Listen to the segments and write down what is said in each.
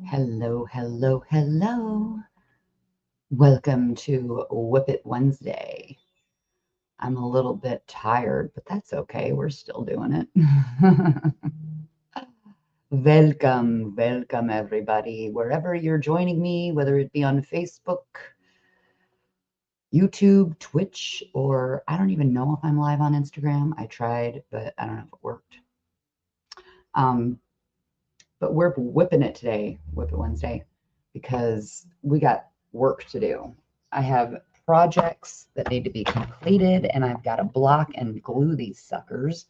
Hello, hello, hello. Welcome to Whip It Wednesday. I'm a little bit tired, but that's okay. We're still doing it. Welcome, everybody. Wherever you're joining me, whether it be on Facebook, YouTube, Twitch, or I don't even know if I'm live on Instagram. I tried, but I don't know if it worked. But we're whipping it today, Whip It Wednesday, because we got work to do. I have projects that need to be completed, and I've got to block and glue these suckers.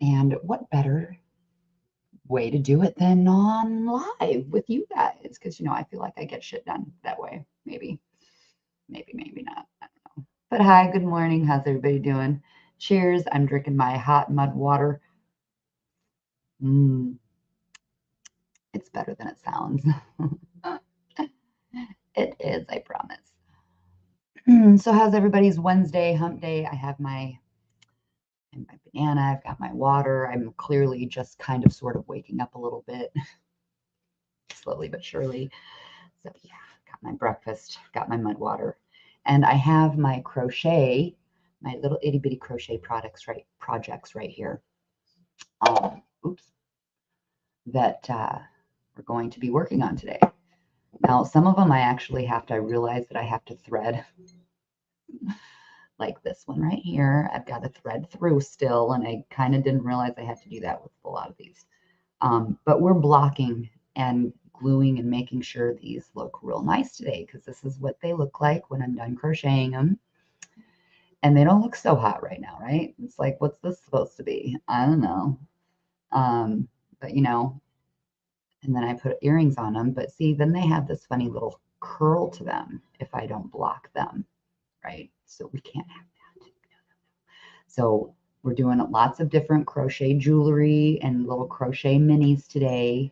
And what better way to do it than on live with you guys? Because, I feel like I get shit done that way. Maybe not. I don't know. But hi, good morning. How's everybody doing? Cheers. I'm drinking my hot mud water. It's better than it sounds. It is, I promise. So how's everybody's Wednesday hump day? I have my banana, I've got my water. I'm clearly just kind of sort of waking up a little bit, slowly but surely. So yeah, got my breakfast, got my mud water, and I have my crochet, my little itty bitty crochet projects right here. That we're going to be working on today. Now, some of them I realize that I have to thread. Like this one right here, I've got to thread through still, and I kind of didn't realize I had to do that with a lot of these. But we're blocking and gluing and making sure these look real nice today, because this is what they look like when I'm done crocheting them. And they don't look so hot right now, right? It's like, what's this supposed to be? I don't know. But and then I put earrings on them, but see, then they have this funny little curl to them if I don't block them, right? So we can't have that. So we're doing lots of different crochet jewelry and little crochet minis today.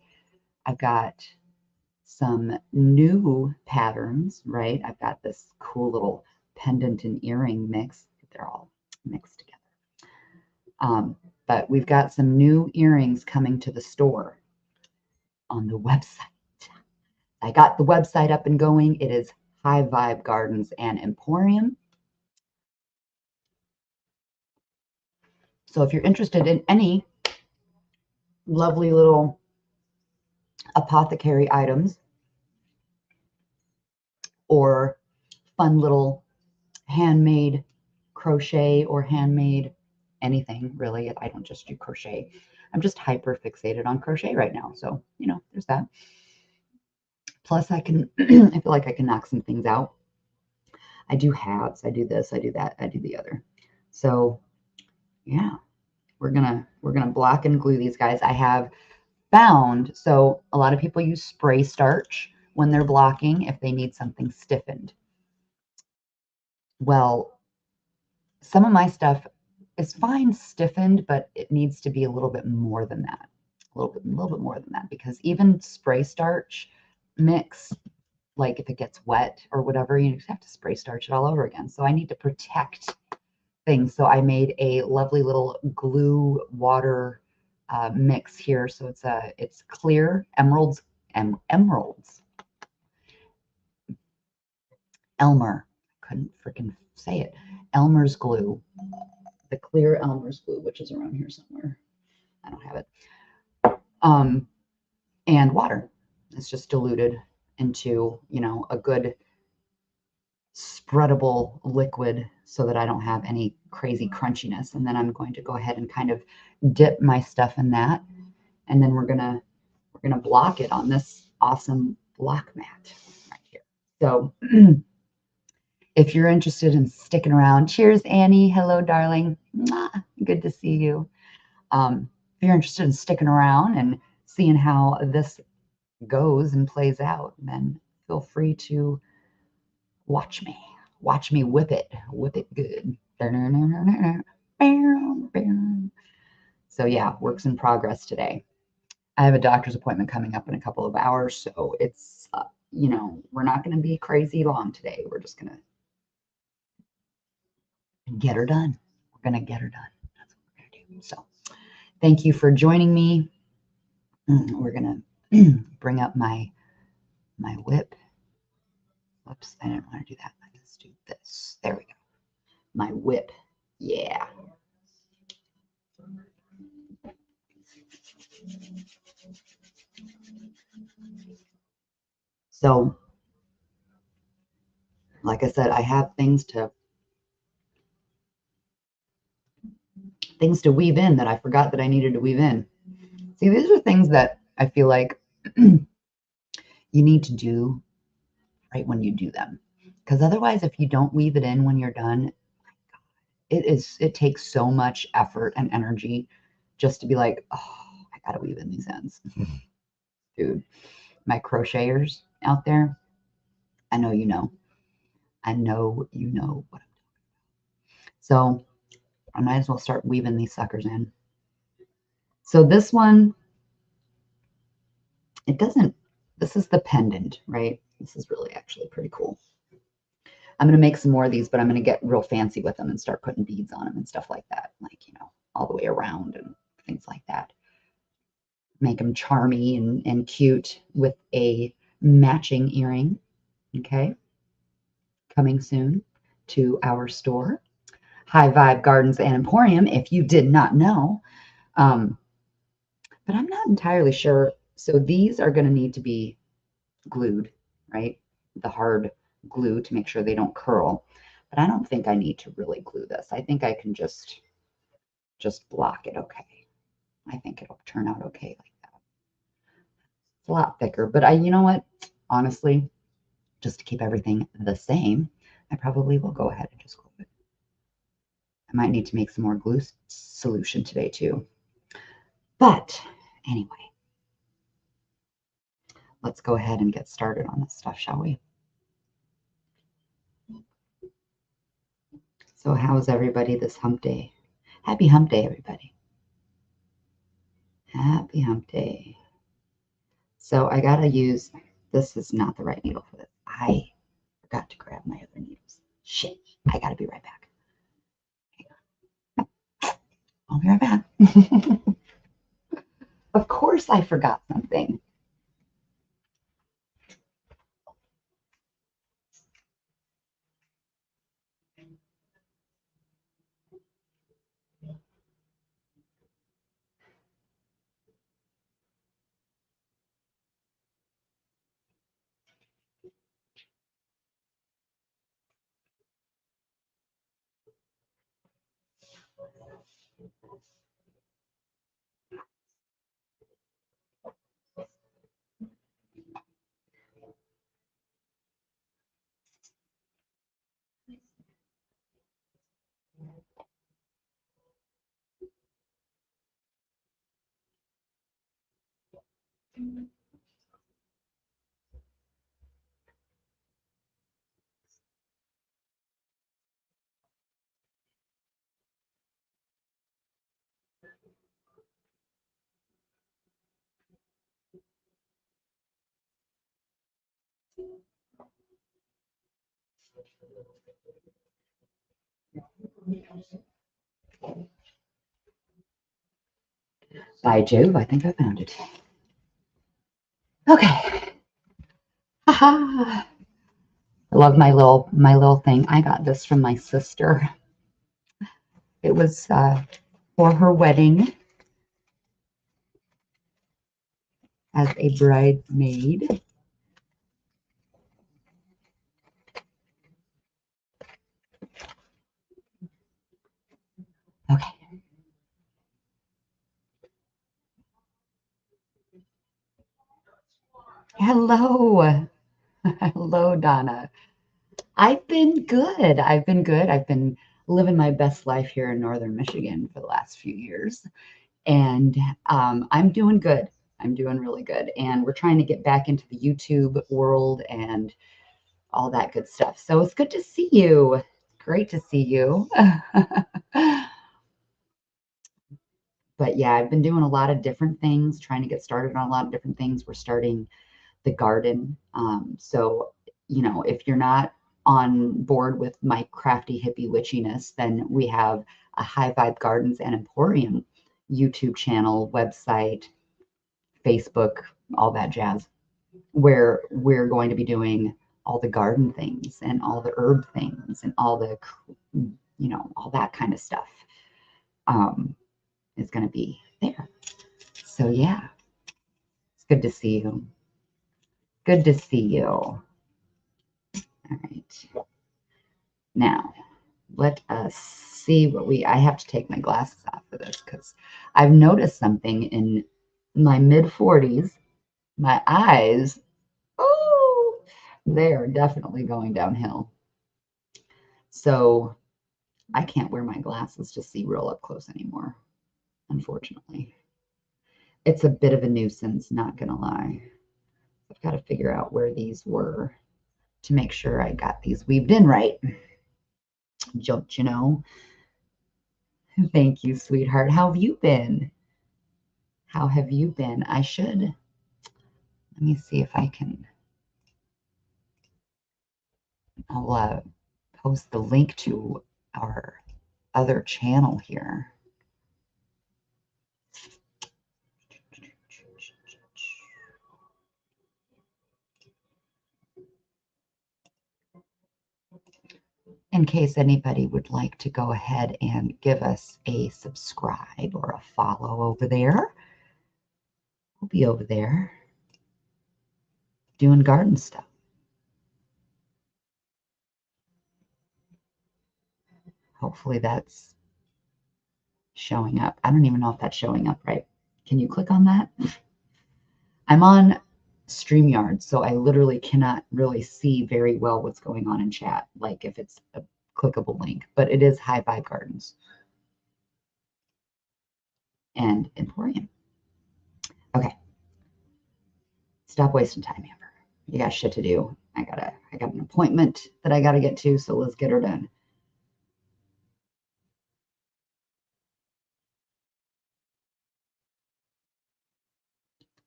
I've got some new patterns, right? I've got this cool little pendant and earring mix. They're all mixed together. But we've got some new earrings coming to the store on the website. I got the website up and going. It is High Vibe Gardens and Emporium. So if you're interested in any lovely little apothecary items or fun little handmade crochet or handmade anything, really. I don't just do crochet. I'm just hyper fixated on crochet right now. So, there's that. Plus, I feel like I can knock some things out. I do hats, I do this, I do that, I do the other. So, yeah, we're gonna block and glue these guys. I have found, so a lot of people use spray starch when they're blocking if they need something stiffened. Well, some of my stuff is fine stiffened, but it needs to be a little bit more than that. A little bit more than that, because even spray starch mix, like if it gets wet or whatever, you just have to spray starch it all over again. So I need to protect things. So I made a lovely little glue water mix here. So it's clear emeralds. Elmer. Couldn't freaking say it. Elmer's glue. The clear Elmer's glue, which is around here somewhere. I don't have it. And water. It's just diluted into, a good spreadable liquid so that I don't have any crazy crunchiness. And then I'm going to go ahead and kind of dip my stuff in that. And then we're gonna block it on this awesome block mat right here. So if you're interested in sticking around, cheers, Annie. Hello, darling. Mwah. Good to see you. If you're interested in sticking around and seeing how this goes and plays out, then feel free to watch me whip it good. So yeah, works in progress today. I have a doctor's appointment coming up in a couple of hours, so it's we're not going to be crazy long today. We're just going to get her done. We're going to get her done. That's what we're going to do. So thank you for joining me. We're going to bring up my WIP. Whoops, I didn't want to do that. Let's do this. There we go. My WIP. Yeah. So, like I said, I have things to weave in that I forgot that I needed to weave in. See, these are things that I feel like you need to do right when you do them. Because otherwise, if you don't weave it in when you're done, it takes so much effort and energy just to be like, oh, I gotta weave in these ends. Dude, my crocheters out there, I know you know. I know you know what I'm doing. So I might as well start weaving these suckers in. So this one, it doesn't, this is the pendant, right? This is really actually pretty cool. I'm going to make some more of these, but I'm going to get real fancy with them and start putting beads on them and stuff like that, like, you know, all the way around and things like that. Make them charmy and cute with a matching earring. Okay. Coming soon to our store, High Vibe Gardens and Emporium, if you did not know. But I'm not entirely sure. So these are going to need to be glued, right? The hard glue to make sure they don't curl. But I don't think I need to really glue this. I think I can just block it okay. I think it'll turn out okay like that. It's a lot thicker, but you know what? Honestly, just to keep everything the same, I probably will go ahead and just glue it. I might need to make some more glue solution today too. But anyway, let's go ahead and get started on this stuff, shall we? So how's everybody this hump day? Happy hump day, everybody. Happy hump day. So I gotta use, this is not the right needle for this. I forgot to grab my other needles. Shit, I gotta be right back. I'll be right back. Of course I forgot something. By Jove, I think I found it. Okay. Haha. I love my little thing. I got this from my sister. It was for her wedding as a bridesmaid. Okay. Hello. Hello, Donna. I've been good. I've been good. I've been living my best life here in Northern Michigan for the last few years. And I'm doing good. I'm doing really good. And we're trying to get back into the YouTube world and all that good stuff. So it's good to see you. Great to see you. But yeah, I've been doing a lot of different things, trying to get started on a lot of different things. We're starting the garden. So, you know, if you're not on board with my crafty hippie witchiness, then we have a High Vibe Gardens and Emporium YouTube channel, website, Facebook, all that jazz, where we're going to be doing all the garden things and all the herb things and all the, all that kind of stuff is going to be there. So yeah, it's good to see you. Good to see you. All right. Now, let us see what I have to take my glasses off for this because I've noticed something in my mid 40s. My eyes, oh, they're definitely going downhill. So I can't wear my glasses to see real up close anymore, unfortunately. It's a bit of a nuisance, not gonna lie. I've got to figure out where these were to make sure I got these weaved in right. Don't you know? Thank you, sweetheart. How have you been? How have you been? Let me see if I can, I'll post the link to our other channel here. In case anybody would like to go ahead and give us a subscribe or a follow over there. We'll be over there doing garden stuff. Hopefully that's showing up. I don't even know if that's showing up right. Can you click on that? I'm on StreamYard, so I literally cannot really see very well what's going on in chat, like if it's a clickable link, but it is High Vibe Gardens and Emporium. Okay. Stop wasting time, Amber. You got shit to do. I got an appointment that I gotta get to, so let's get her done.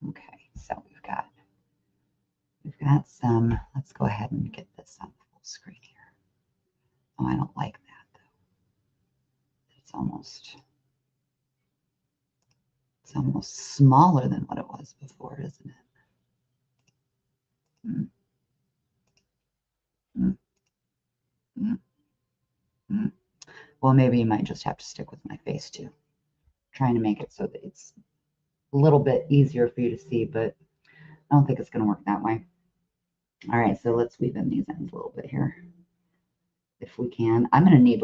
Okay, so we've got some, let's go ahead and get this on full screen here. Oh, I don't like that though. It's almost smaller than what it was before, isn't it? Mm. Mm. Mm. Mm. Well, maybe you might just have to stick with my face too. Trying to make it so that it's a little bit easier for you to see, but I don't think it's going to work that way. All right, so let's weave in these ends a little bit here, if we can. I'm going to need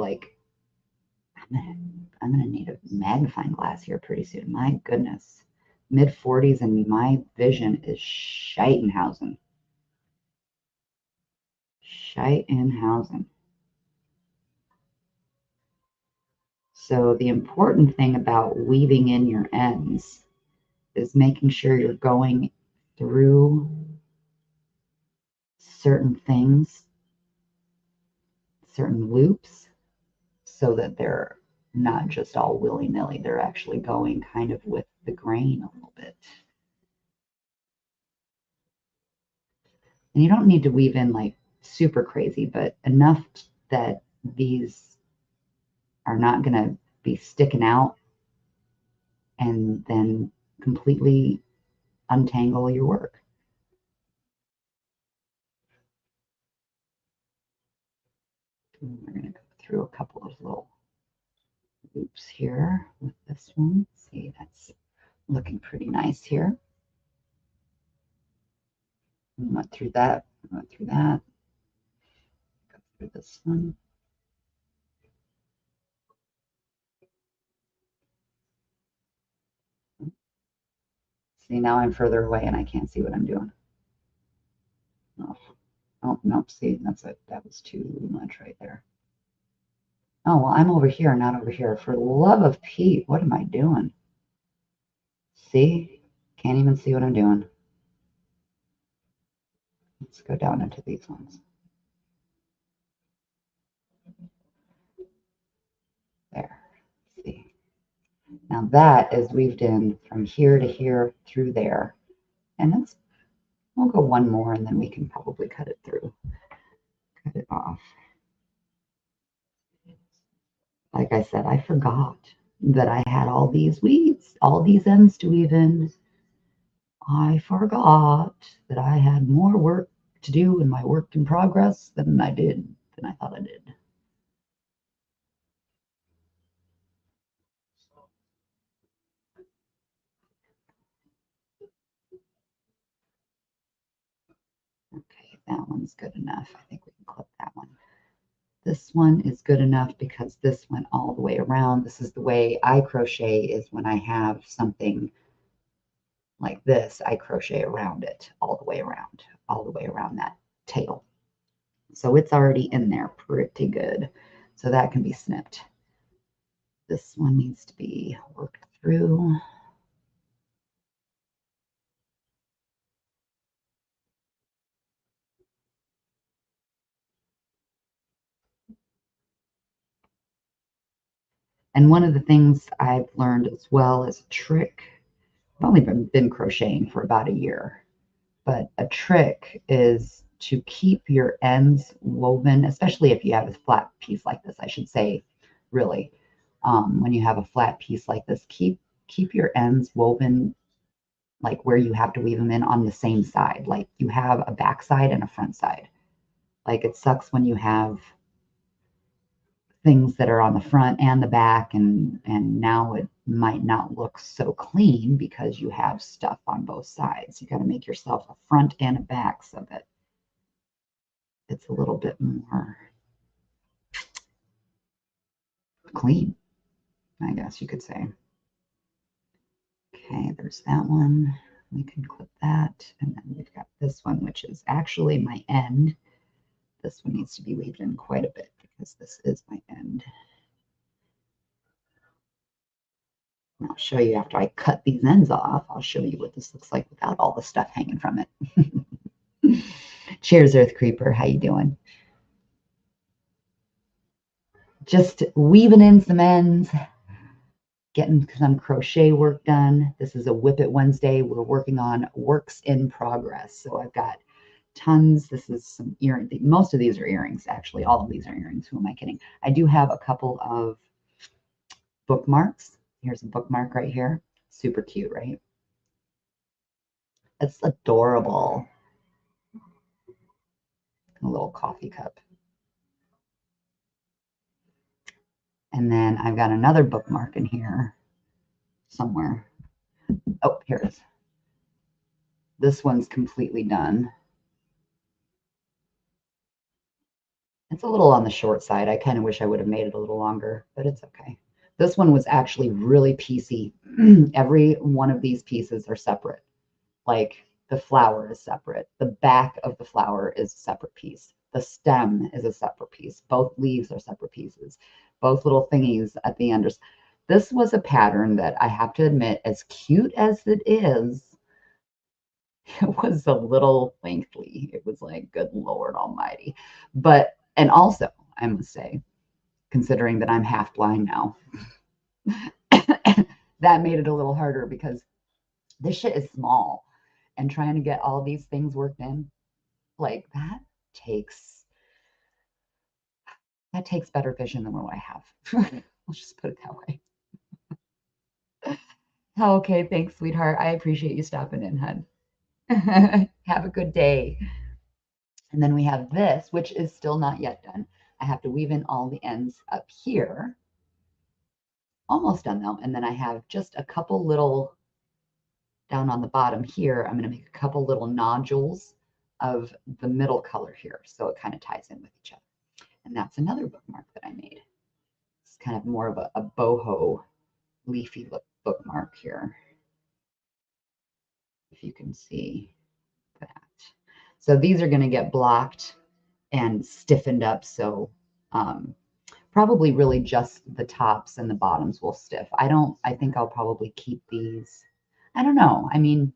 I'm gonna need a magnifying glass here pretty soon. My goodness, mid 40s and my vision is Scheitenhausen. Scheitenhausen. So the important thing about weaving in your ends is making sure you're going through certain things, certain loops, so that they're not just all willy-nilly. They're actually going kind of with the grain a little bit. And you don't need to weave in like super crazy, but enough that these are not going to be sticking out and then completely untangle your work. And we're going to go through a couple of little loops here with this one. See, that's looking pretty nice here. We went through that, go through this one. See, now I'm further away and I can't see what I'm doing. Oh, nope, see, that's it. That was too much right there. Oh, well, I'm over here, not over here. For the love of Pete, what am I doing? See? Can't even see what I'm doing. Let's go down into these ones. There. See? Now that is weaved in from here to here through there. And we'll go one more and then we can probably cut it through. it off. Like I said, I forgot that I had all these weeds, all these ends to weave in. I forgot that I had more work to do in my work in progress than I thought I did. Okay, that one's good enough. I think we can clip that one. This one is good enough because this went all the way around. This is the way I crochet, is when I have something like this, I crochet around it all the way around that tail. So it's already in there pretty good. So that can be snipped. This one needs to be worked through. And one of the things I've learned as well as a trick, I've only been crocheting for about a year, but a trick is to keep your ends woven, especially if you have a flat piece like this, I should say, really. When you have a flat piece like this, keep your ends woven like where you have to weave them in on the same side. Like you have a back side and a front side. Like it sucks when you have things that are on the front and the back, and now it might not look so clean because you have stuff on both sides. You got to make yourself a front and a back so that it's a little bit more clean, I guess you could say. Okay, there's that one. We can clip that. And then we've got this one, which is actually my end. This one needs to be weaved in quite a bit because this is my end. And I'll show you after I cut these ends off. I'll show you what this looks like without all the stuff hanging from it. Cheers, Earth Creeper. How you doing? Just weaving in some ends, getting some crochet work done. This is a Whip It Wednesday. We're working on works in progress. So I've got tons. This is some earrings. Most of these are earrings, actually. All of these are earrings. Who am I kidding? I do have a couple of bookmarks. Here's a bookmark right here. Super cute, right? It's adorable. A little coffee cup. And then I've got another bookmark in here somewhere. Oh, here it is. This one's completely done. It's a little on the short side. I kind of wish I would have made it a little longer, but it's okay. This one was actually really piecey. Every one of these pieces are separate. Like the flower is separate. The back of the flower is a separate piece. The stem is a separate piece. Both leaves are separate pieces. Both little thingies at the end. This was a pattern that I have to admit, as cute as it is, it was a little lengthy. It was like, good Lord Almighty. But, and also, I must say, considering that I'm half blind now, that made it a little harder because this shit is small, and trying to get all these things worked in, like takes that takes better vision than what I have. Let's just put it that way. Okay, thanks, sweetheart. I appreciate you stopping in, hun. Have a good day. And then we have this, which is still not yet done. I have to weave in all the ends up here. Almost done though. And then I have just a couple little down on the bottom here. I'm going to make a couple little nodules of the middle color here. So it kind of ties in with each other. And that's another bookmark that I made. It's kind of more of a boho leafy bookmark here, if you can see that. So these are going to get blocked and stiffened up. So probably really just the tops and the bottoms will stiff. I think I'll probably keep these. I don't know. I mean,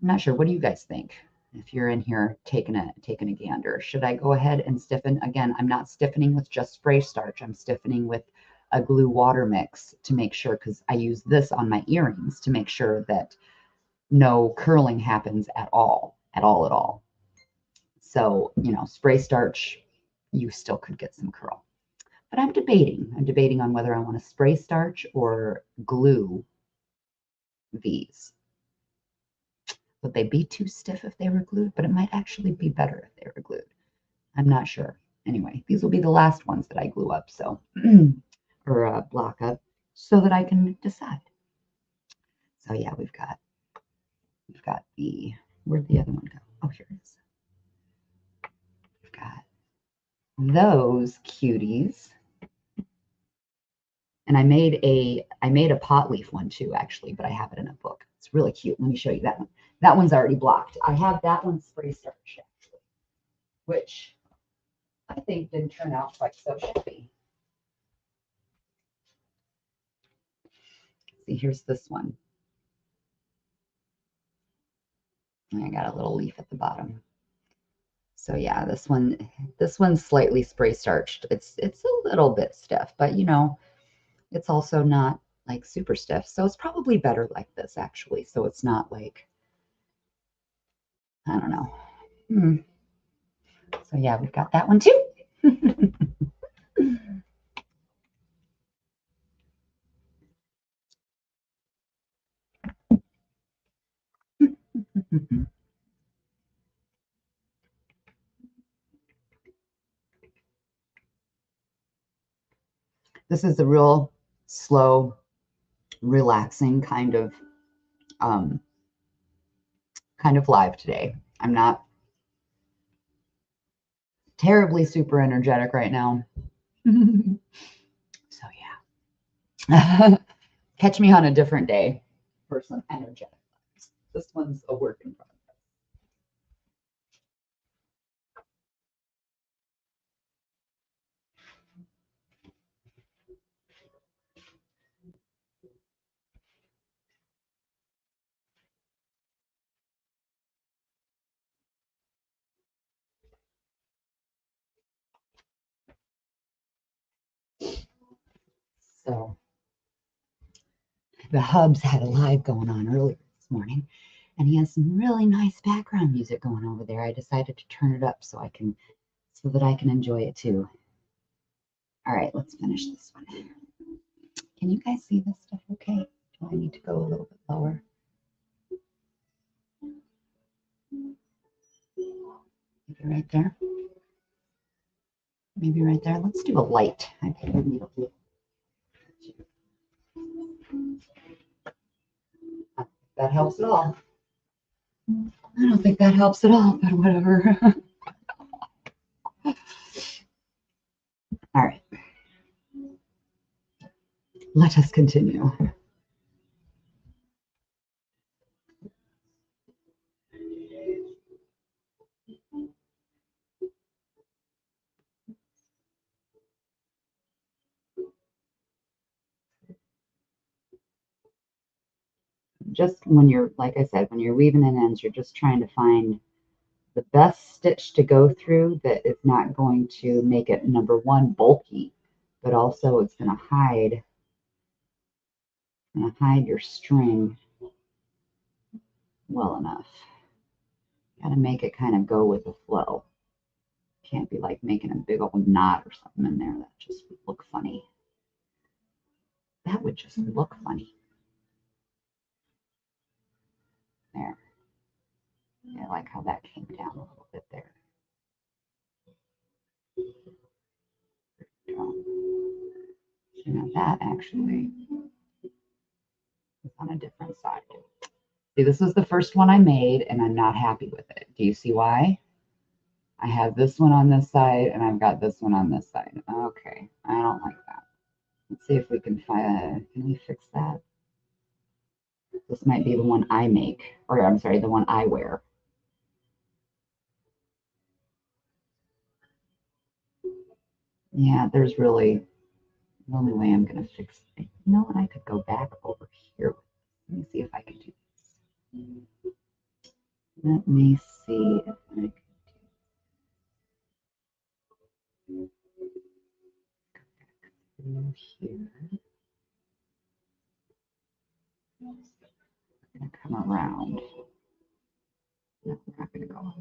I'm not sure. What do you guys think? If you're in here taking a gander, should I go ahead and stiffen? Again, I'm not stiffening with just spray starch. I'm stiffening with a glue water mix to make sure, because I use this on my earrings to make sure that no curling happens at all. So, you know, spray starch, you still could get some curl. But I'm debating. I'm debating on whether I want to spray starch or glue these. Would they be too stiff if they were glued? But it might actually be better if they were glued. I'm not sure. Anyway, these will be the last ones that I glue up, so or block up, so that I can decide. So yeah, we've got the, where'd the other one go? Oh, here it is. We've got those cuties. And I made a pot leaf one too, actually, but I have it in a book. It's really cute. Let me show you that one. That one's already blocked. I have that one spray starch, actually, which I think didn't turn out quite so shabby. See, here's this one. I got a little leaf at the bottom. So yeah, this one's slightly spray starched. It's a little bit stiff, but you know, it's also not like super stiff. So it's probably better like this actually. So it's not like, I don't know. So yeah, we've got that one too. This is a real slow, relaxing um, kind of live today. I'm not terribly super energetic right now. So yeah. Catch me on a different day for some energetic lives. This one's a work in progress. So the Hubs had a live going on earlier this morning, and he has some really nice background music going over there. I decided to turn it up so that I can enjoy it too. All right, let's finish this one. Can you guys see this stuff okay? Do I need to go a little bit lower? Maybe right there. Maybe right there. Let's do a light. I think I need a blue. That helps at all. I don't think that helps at all, but whatever. All right. Let us continue. Just when you're, like I said, when you're weaving in ends, you're just trying to find the best stitch to go through that is not going to make it, number one, bulky, but also it's going to hide your string well enough. Got to make it kind of go with the flow. Can't be like making a big old knot or something in there. That just would look funny. That would just look funny. There. Yeah, I like how that came down a little bit there. So now that actually is on a different side. See, this was the first one I made, and I'm not happy with it. Do you see why? I have this one on this side, and I've got this one on this side. Okay, I don't like that. Let's see if we can can we fix that? This might be the one I make, or I'm sorry, the one I wear. Yeah, there's really the only way I'm going to fix it. You know what? I could go back over here. Let me see if I can do this. Let me see if I can do through here. I'm going to come around. No, we're not going to go.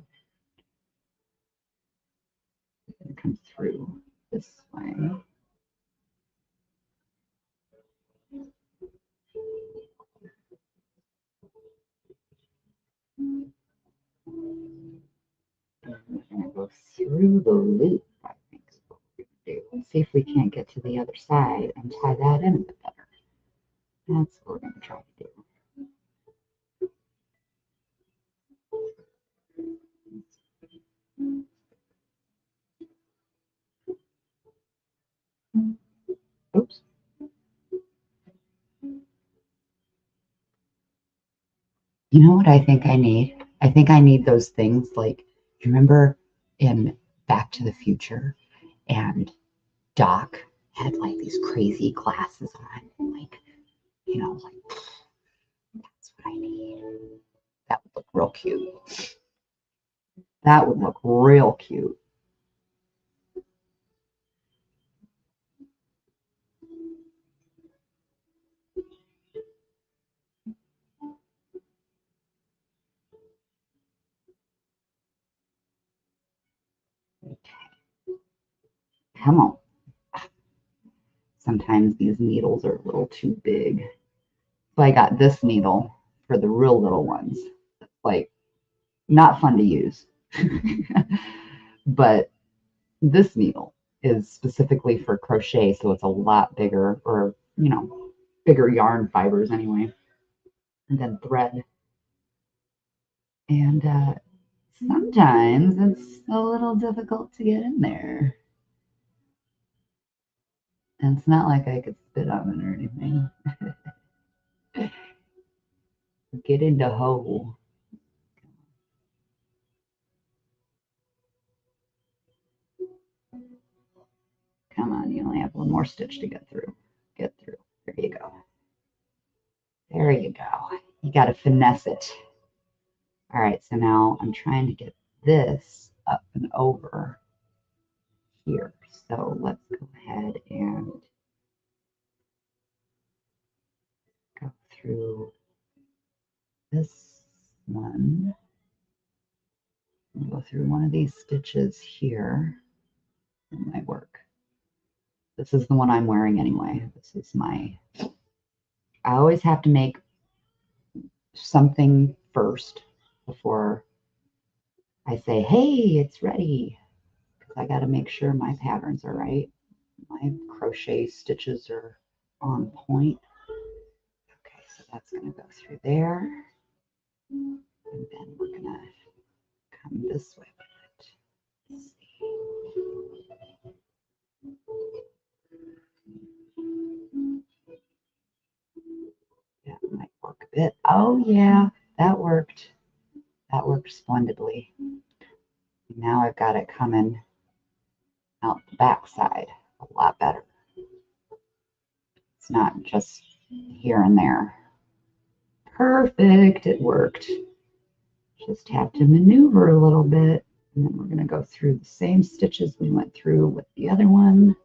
come through this way. We're going to go through the loop, I think is what we're going to do. Let's see if we can't get to the other side and tie that in a bit better. That's what we're going to try to do. Oops. You know what I think I need? I think I need those things like, you remember in Back to the Future and Doc had like these crazy glasses on, like, like that's what I need. That would look real cute. That would look real cute. Come on. Sometimes these needles are a little too big. So I got this needle for the real little ones. Like, not fun to use. But this needle is specifically for crochet, so it's a lot bigger, or, bigger yarn fibers anyway. And then thread. And sometimes it's a little difficult to get in there. And it's not like I could spit on it or anything. Get into hole. Come on, you only have one more stitch to get through. Get through. There you go. There you go. You got to finesse it. All right, so now I'm trying to get this up and over here. So let's go ahead and go through this one. Go through one of these stitches here. It might work. This is the one I'm wearing anyway. This is I always have to make something first before I say, hey, it's ready. Because I got to make sure my patterns are right. My crochet stitches are on point. Okay, so that's going to go through there. And then we're going to come this way with it. Let's see. That might work a bit. Oh, yeah, that worked. That worked splendidly. Now I've got it coming out the back side a lot better. It's not just here and there. Perfect, it worked. Just have to maneuver a little bit. And then we're going to go through the same stitches we went through with the other one,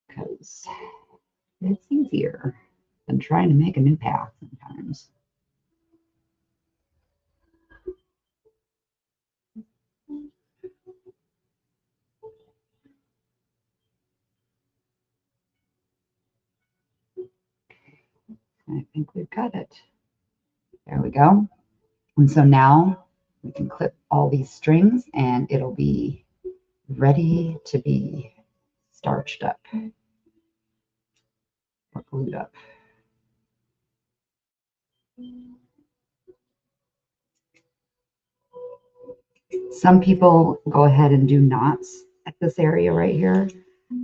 because it's easier than trying to make a new path sometimes. I think we've got it. There we go. And so now we can clip all these strings and it'll be ready to be starched up or glued up. Some people go ahead and do knots at this area right here.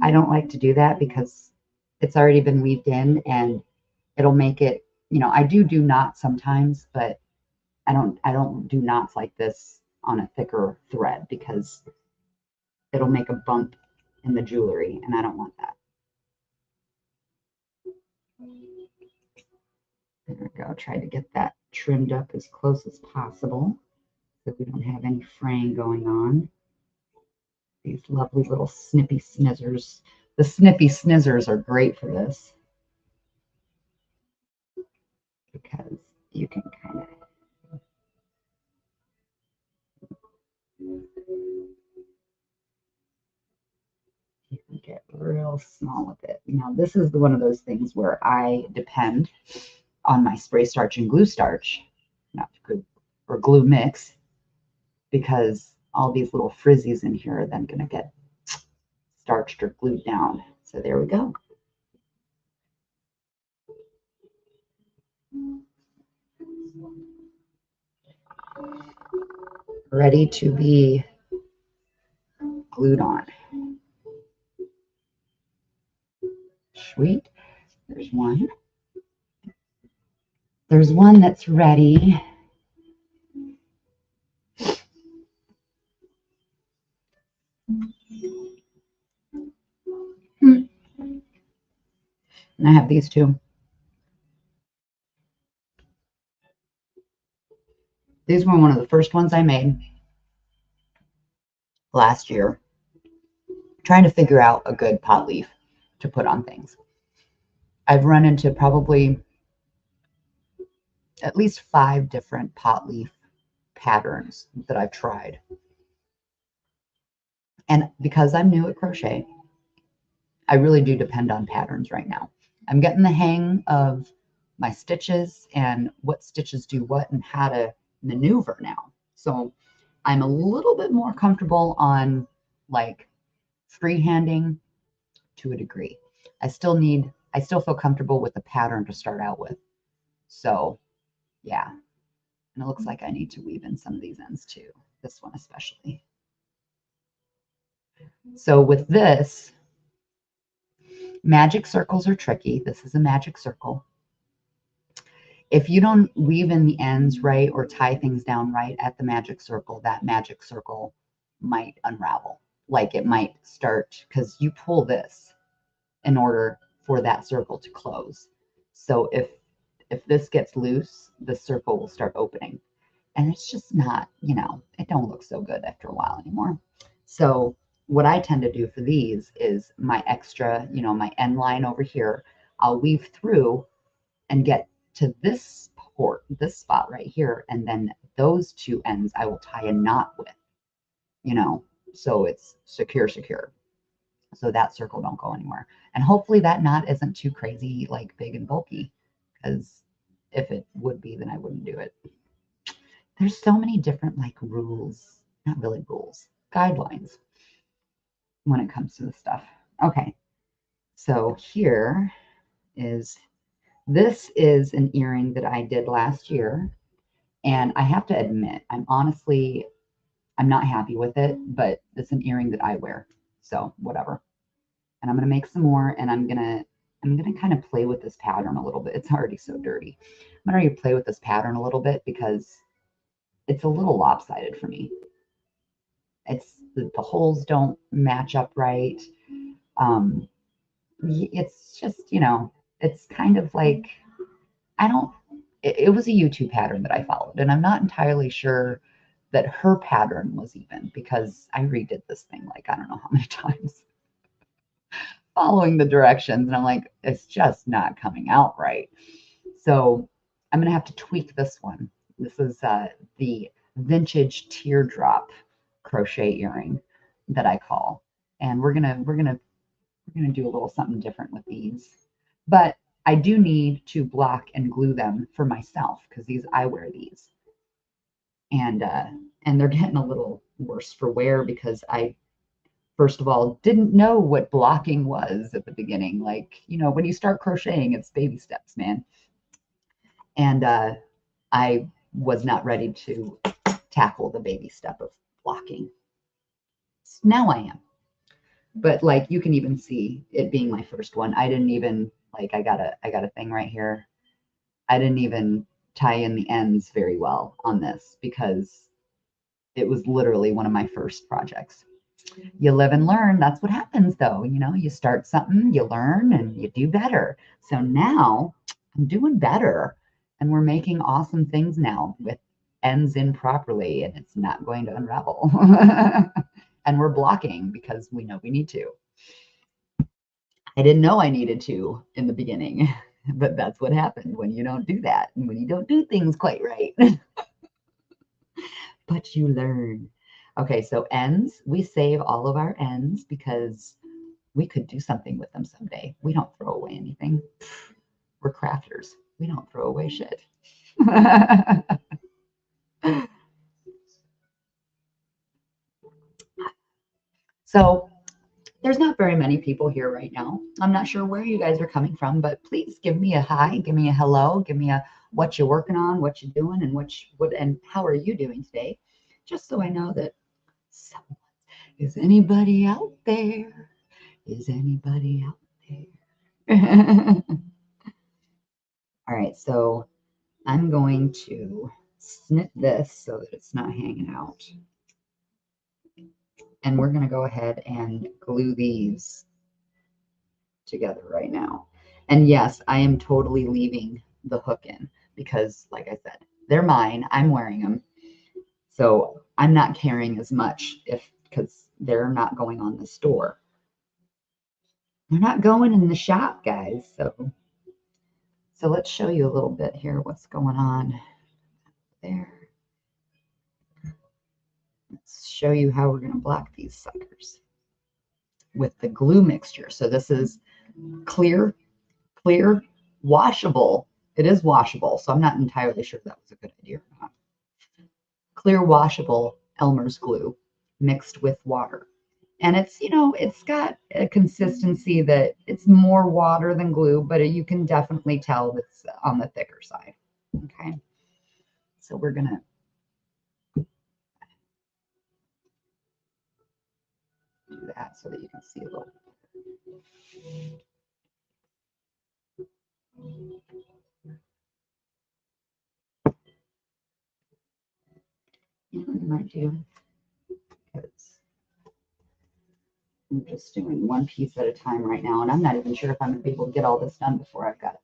I don't like to do that because it's already been weaved in and it'll make it, I do knots sometimes, but I don't do knots like this on a thicker thread because it'll make a bump in the jewelry and I don't want that. There we go. Try to get that trimmed up as close as possible so we don't have any fraying going on. These lovely little snippy snizzers. The snippy snizzers are great for this because you can kind of real small with it. Now, this is one of those things where I depend on my spray starch and glue starch, not glue, or glue mix, because all these little frizzies in here are then going to get starched or glued down. So there we go. Ready to be glued on. Sweet. There's one. There's one that's ready. And I have these two. These were one of the first ones I made last year, trying to figure out a good pot leaf to put on things. I've run into probably at least 5 different pot leaf patterns that I've tried. And because I'm new at crochet, I really do depend on patterns right now. I'm getting the hang of my stitches and what stitches do what and how to maneuver now. So I'm a little bit more comfortable on like freehanding to a degree. I still feel comfortable with the pattern to start out with. So yeah, and it looks like I need to weave in some of these ends too, this one especially. So with this, magic circles are tricky. This is a magic circle. If you don't weave in the ends right or tie things down right at the magic circle, that magic circle might unravel. Like it might start, because you pull this in order for that circle to close. So if this gets loose, the circle will start opening. And it's just not, it don't look so good after a while anymore. So what I tend to do for these is my extra, my end line over here, I'll weave through and get to this spot right here. And then those two ends I will tie a knot with, so it's secure. So that circle don't go anywhere. And hopefully that knot isn't too crazy, like big and bulky, because if it would be, then I wouldn't do it. There's so many different like rules, not really rules, guidelines when it comes to this stuff. Okay, so this is an earring that I did last year. And I have to admit, I'm not happy with it, but it's an earring that I wear. So whatever. And I'm going to make some more, and I'm going to kind of play with this pattern a little bit. It's already so dirty. I'm going to play with this pattern a little bit because it's a little lopsided for me. It's the holes don't match up right. It's just, it's kind of like, it was a YouTube pattern that I followed, and I'm not entirely sure that her pattern was even, because I redid this thing like I don't know how many times following the directions, and I'm like, it's just not coming out right. So I'm gonna have to tweak this one. This is the vintage teardrop crochet earring that I call, and we're gonna do a little something different with these. But I do need to block and glue them for myself because I wear these, and they're getting a little worse for wear because I first of all didn't know what blocking was at the beginning. Like, when you start crocheting, it's baby steps, man. And I was not ready to tackle the baby step of blocking. Now I am. But like you can even see it being my first one. I didn't even like I got a thing right here. I didn't even tie in the ends very well on this because it was literally one of my first projects. You live and learn. That's what happens though. You start something, you learn, and you do better. So now I'm doing better, and we're making awesome things now with ends in properly, and it's not going to unravel. And we're blocking because we know we need to. I didn't know I needed to in the beginning, but that's what happened when you don't do that and when you don't do things quite right. But you learn. Okay, so ends, we save all of our ends because We could do something with them someday. We don't throw away anything. We're crafters. We don't throw away shit. So there's not very many people here right now. I'm not sure where you guys are coming from, but please give me a hi, give me a hello, give me a what you working on, what you doing, and what and how are you doing today? Just so I know that someone is anybody out there? Is anybody out there? All right, so I'm going to snip this so that it's not hanging out. And we're going to go ahead and glue these together right now. And yes, I am totally leaving the hook in because, like I said, they're mine. I'm wearing them. So I'm not carrying as much because they're not going on the store. They're not going in the shop, guys. So let's show you a little bit here what's going on there. Let's show you how we're going to block these suckers with the glue mixture. So this is clear, washable. It is washable, so I'm not entirely sure if that was a good idea or not. Clear, washable Elmer's glue mixed with water. And it's, it's got a consistency that it's more water than glue, but you can definitely tell it's on the thicker side. Okay. So we're going to do that so that you can see a little. You know what I might do? Because I'm just doing one piece at a time right now, and I'm not even sure if I'm going to be able to get all this done before I've got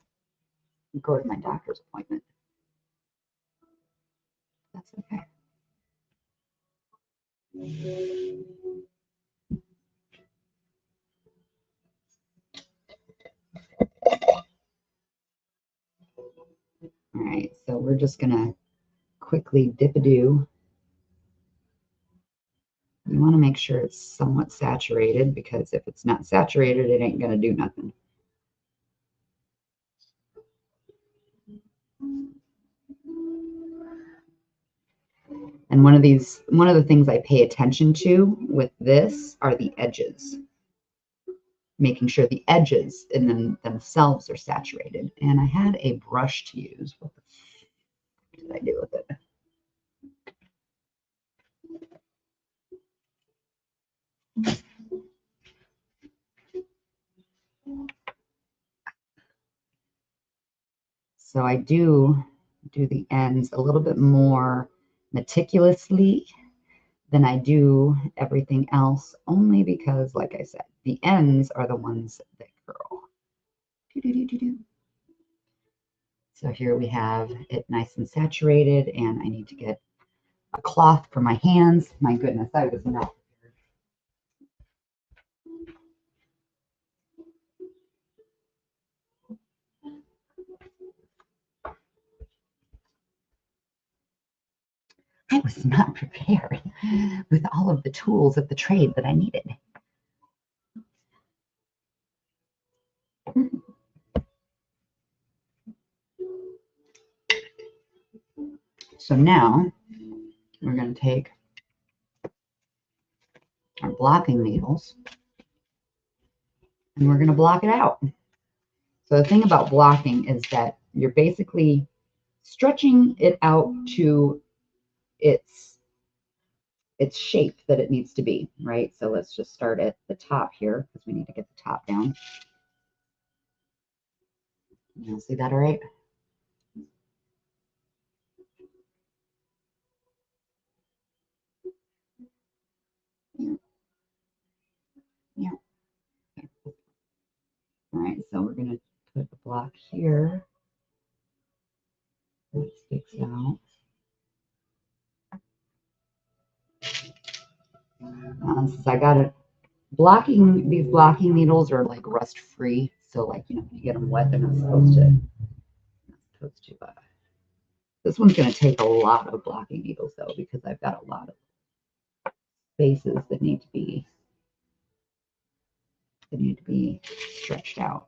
to go to my doctor's appointment. That's okay. All right, so we're just going to quickly dip-a-do. You want to make sure it's somewhat saturated because if it's not saturated, it ain't going to do nothing. And one of the things I pay attention to with this are the edges, making sure the edges in themselves are saturated. And I had a brush to use. What the fuck did I do with it? So I do the ends a little bit more meticulously than I do everything else, only because, like I said, the ends are the ones that curl. So here we have it nice and saturated, and I need to get a cloth for my hands. My goodness, I was not prepared. I was not prepared with all of the tools of the trade that I needed. So now we're going to take our blocking needles and we're going to block it out. So the thing about blocking is that you're basically stretching it out to its shape that it needs to be, right? So let's just start at the top here because we need to get the top down. You'll see that all right? Yeah. All right, so we're going to put the block here. That sticks out. Since I got it, these blocking needles are like rust free. So like, when you get them wet, they're not supposed to, this one's going to take a lot of blocking needles though, because I've got a lot of spaces that need to be They need to be stretched out.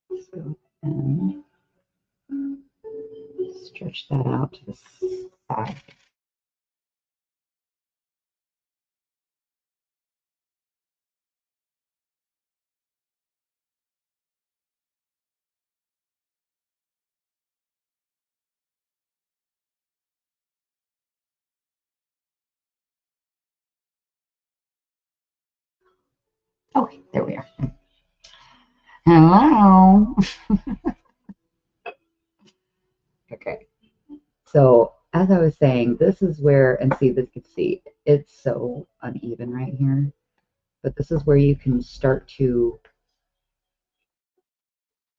Let's go and stretch that out to the side. Okay, there we are. Hello. Okay. So as I was saying, this is where, and see, this you can see, it's so uneven right here. But this is where you can start to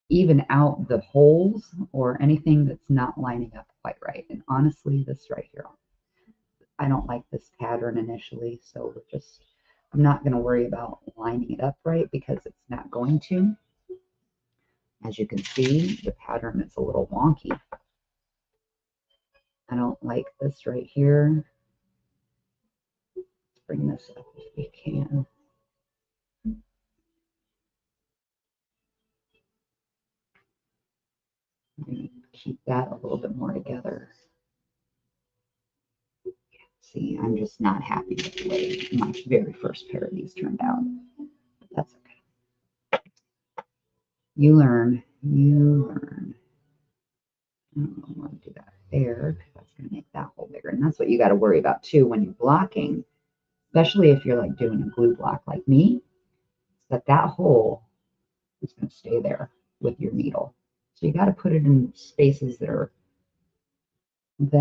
even out the holes or anything that's not lining up quite right. And honestly, this right here, I don't like this pattern initially, so we're just, I'm not going to worry about lining it up right because it's not going to. As you can see, the pattern is a little wonky. I don't like this right here. Let's bring this up if we can. I'm going to keep that a little bit more together. See, I'm just not happy with the way my very first pair of these turned out. But that's okay. You learn. You learn. I don't want to do that there because that's going to make that hole bigger. And that's what you got to worry about too when you're blocking, especially if you're like doing a glue block like me, that that hole is going to stay there with your needle. So you got to put it in spaces that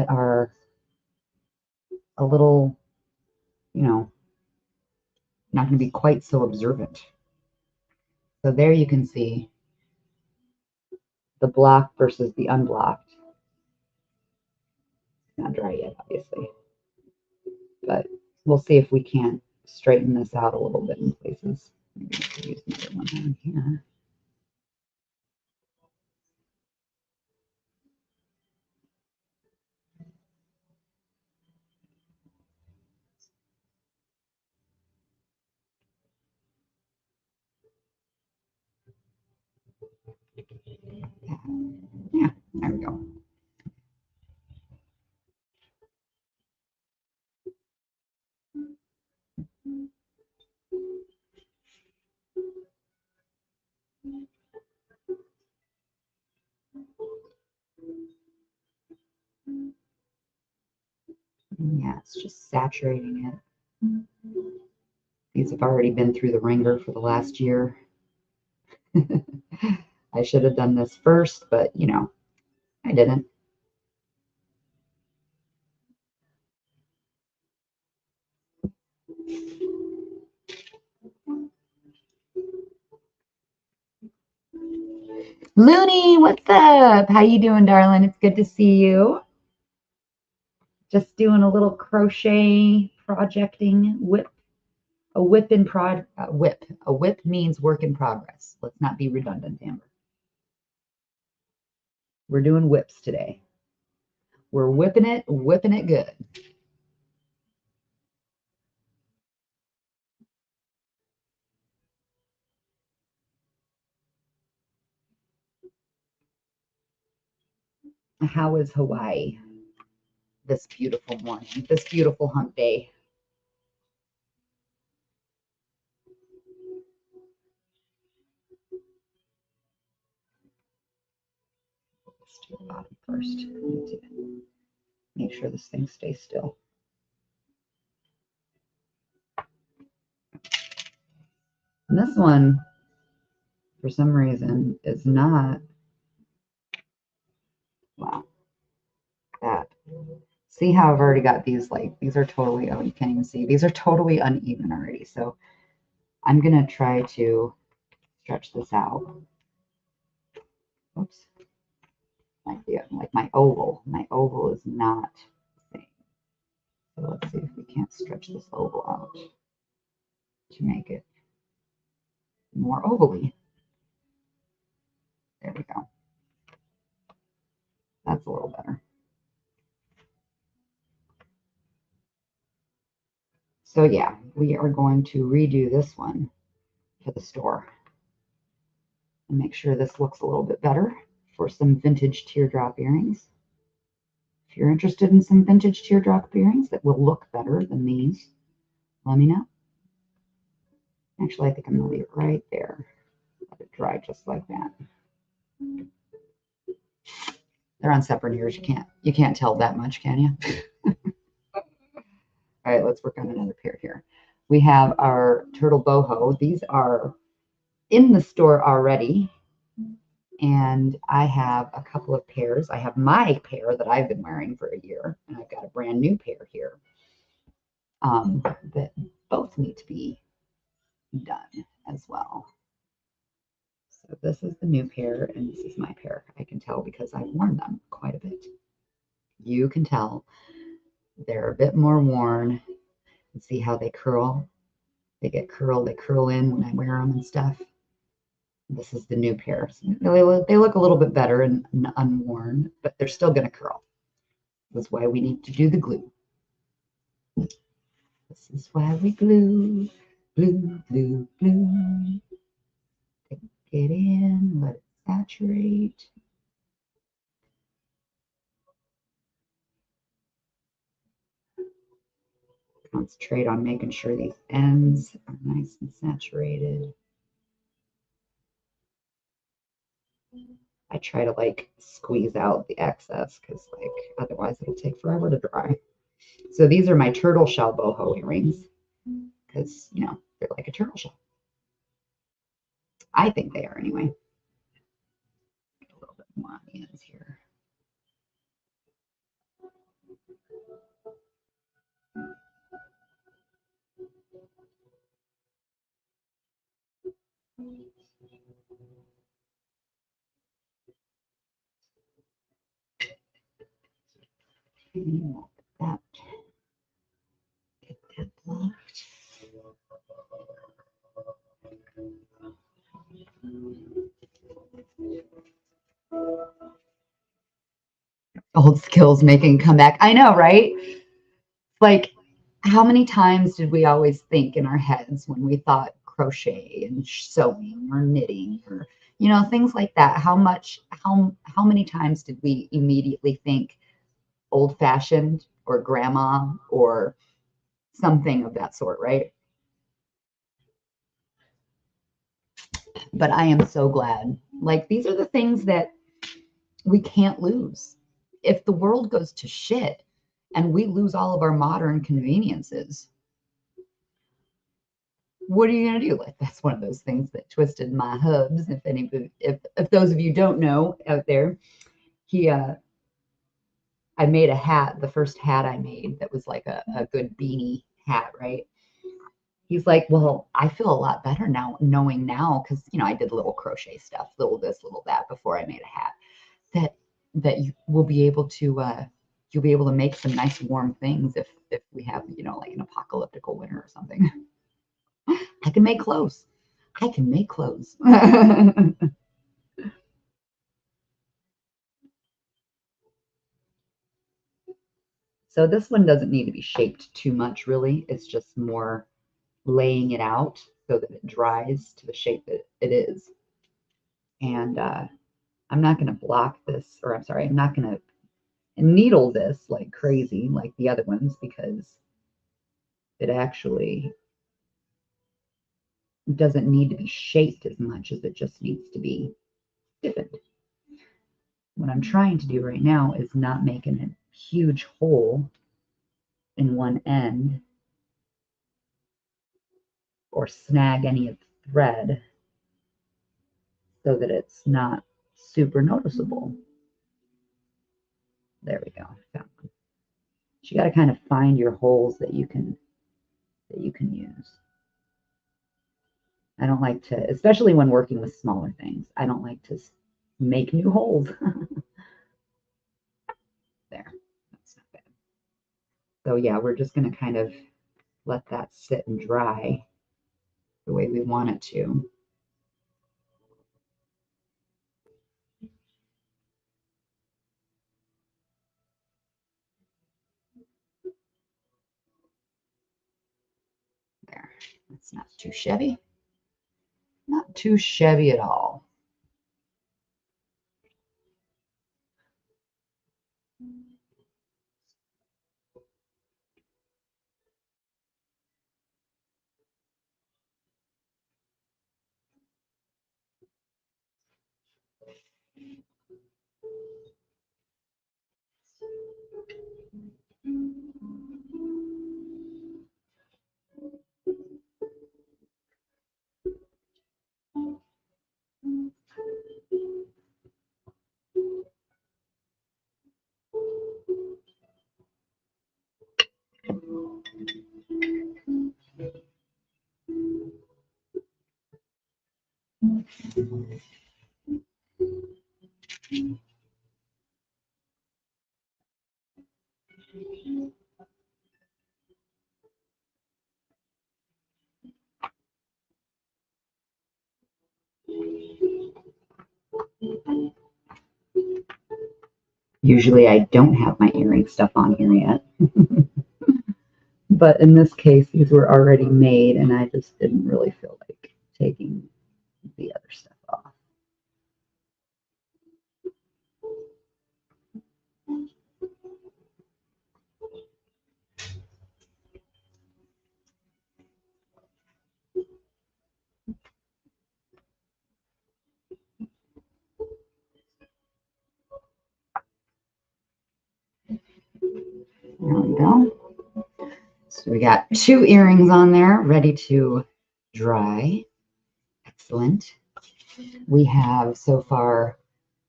are a little, you know, not going to be quite so observant. So there you can see the block versus the unblocked. Not dry yet, obviously, but we'll see if we can't straighten this out a little bit in places. Maybe we could use another one down here. Yeah, there we go. Yeah, it's just saturating it. These have already been through the ringer for the last year. I should have done this first, but you know, I didn't. Looney, what's up? How you doing, darling? It's good to see you. Just doing a little crochet projecting whip. A whip in prod. Whip. A whip means work in progress. Let's not be redundant, Amber. We're doing whips today. We're whipping it good. How is Hawaii this beautiful morning, this beautiful hump day? Let's do the bottom first. I need to make sure this thing stays still. And this one, for some reason, is not, wow, that. See how I've already got these, like, these are totally, oh, you can't even see. These are totally uneven already. So I'm going to try to stretch this out. Oops. Like my oval. My oval is not the same. So let's see if we can't stretch this oval out to make it. more ovally. There we go. That's a little better. So yeah, we are going to redo this one for the store and make sure this looks a little bit better for some vintage teardrop earrings. If you're interested in some vintage teardrop earrings that will look better than these, let me know. Actually, I think I'm going to leave it right there. Let it dry just like that. They're on separate ears. You can't tell that much, can you? All right, let's work on another pair here. We have our turtle boho. These are in the store already, and I have a couple of pairs. I have my pair that I've been wearing for a year, and I've got a brand new pair here that both need to be done as well. So this is the new pair, and this is my pair. I can tell because I've worn them quite a bit. You can tell they're a bit more worn. And see how they curl? They get curled, they curl in when I wear them and stuff. This is the new pair. So they look a little bit better and unworn, but they're still going to curl. That's why we need to do the glue. This is why we glue, glue, glue, glue. Take it in, let it saturate. Concentrate on making sure these ends are nice and saturated. I try to like squeeze out the excess because like otherwise it'll take forever to dry. So these are my turtle shell boho earrings because you know they're like a turtle shell. I think they are anyway. Get a little bit more on the ends here. And that, get that blocked. Old skills making a comeback. I know, right? Like, how many times did we always think in our heads when we thought crochet and sewing or knitting or things like that? How many times did we immediately think old fashioned or grandma or something of that sort, right? But I am so glad. Like, these are the things that we can't lose. If the world goes to shit and we lose all of our modern conveniences, what are you going to do? Like, that's one of those things that twisted my hubs. If those of you don't know out there, he I made a hat, the first hat I made that was like a good beanie hat, right? He's like, well, I feel a lot better now knowing now because I did little crochet stuff, little this, little that before I made a hat. That you will be able to you'll be able to make some nice warm things if we have like an apocalyptic winter or something. I can make clothes. I can make clothes. So this one doesn't need to be shaped too much, really. It's just more laying it out so that it dries to the shape that it is. And I'm not going to block this, or I'm sorry, I'm not going to needle this like crazy like the other ones because it actually doesn't need to be shaped as much as it just needs to be stiffened. What I'm trying to do right now is not making a huge hole in one end or snag any of the thread so that it's not super noticeable. There we go. Found one. You got to kind of find your holes that you can use. I don't like to, especially when working with smaller things, I don't like to make new holes. There, that's not bad. So yeah, we're just going to kind of let that sit and dry the way we want it to. It's not too shabby. Not too shabby at all. Usually I don't have my earring stuff on here yet. But in this case, these were already made and I just didn't really feel like taking the other stuff off. There we go. So we got 2 earrings on there ready to dry. Excellent. We have so far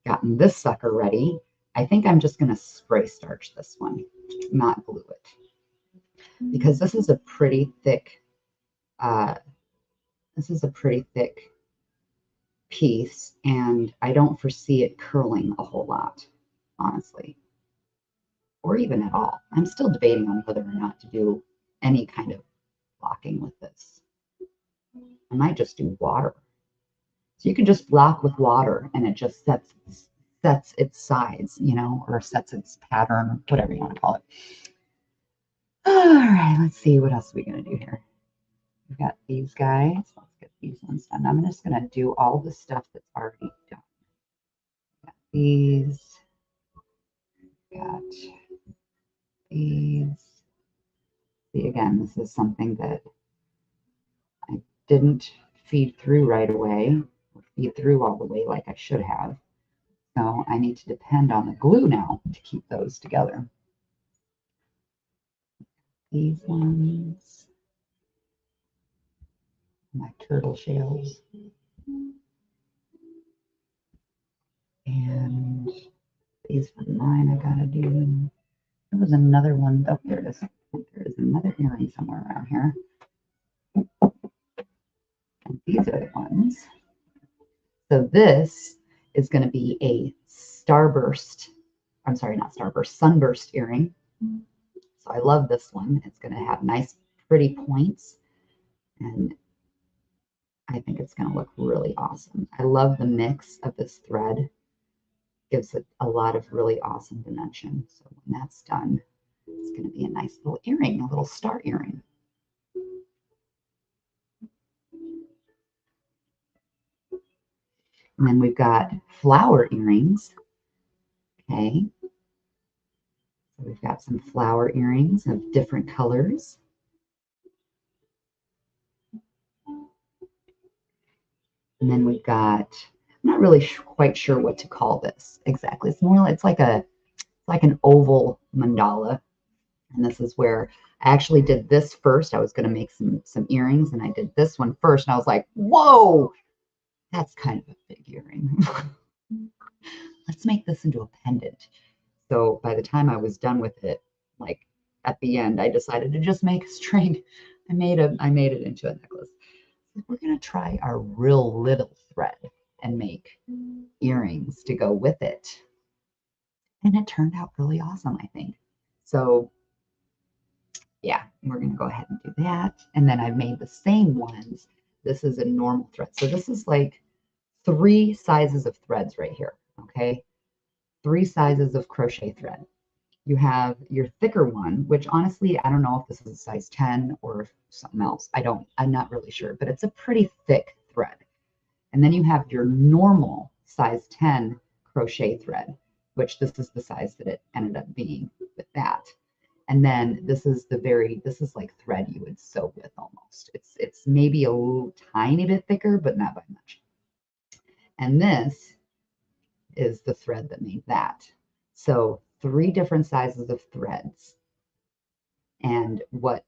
gotten this sucker ready. I think I'm just going to spray starch this one, not glue it, because this is a pretty thick piece, and I don't foresee it curling a whole lot, honestly, or even at all. I'm still debating on whether or not to do any kind of blocking with this. I might just do water. So you can just block with water and it just sets its size, you know, or sets its pattern, whatever you want to call it. All right, let's see, what else are we going to do here? We've got these guys. Let's get these ones done. I'm just going to do all the stuff that's already done. Got these. Got these. See, again, this is something that I didn't feed through right away, or feed through all the way like I should have. So I need to depend on the glue now to keep those together. These ones, my turtle shells. And these are mine. I gotta do. There was another one. Oh, there it is. There is another earring somewhere around here. And these are the ones. So this is going to be a starburst. I'm sorry, not starburst, sunburst earring. So I love this one. It's going to have nice, pretty points. And I think it's going to look really awesome. I love the mix of this thread. Gives it a lot of really awesome dimension. So when that's done, it's going to be a nice little earring, a little star earring. And then we've got flower earrings. Okay. So we've got some flower earrings of different colors. And then we've got, I'm not really quite sure what to call this exactly. It's more, it's like an oval mandala. And this is where I actually did this first. I was going to make some earrings, and I did this one first. And I was like, whoa, that's kind of a big earring. Let's make this into a pendant. So by the time I was done with it, like at the end, I decided to just make a string. I made it into a necklace. We're going to try our real little thread and make earrings to go with it. And it turned out really awesome, I think. So yeah, we're going to go ahead and do that. And then I've made the same ones. This is a normal thread. So this is like 3 sizes of threads right here. Okay. 3 sizes of crochet thread. You have your thicker one, which honestly, I don't know if this is a size 10 or something else. I'm not really sure, but it's a pretty thick thread. And then you have your normal size 10 crochet thread, which this is the size that it ended up being with that. And then this is like thread you would sew with almost. It's maybe a little tiny bit thicker, but not by much. And this is the thread that made that. So three different sizes of threads and what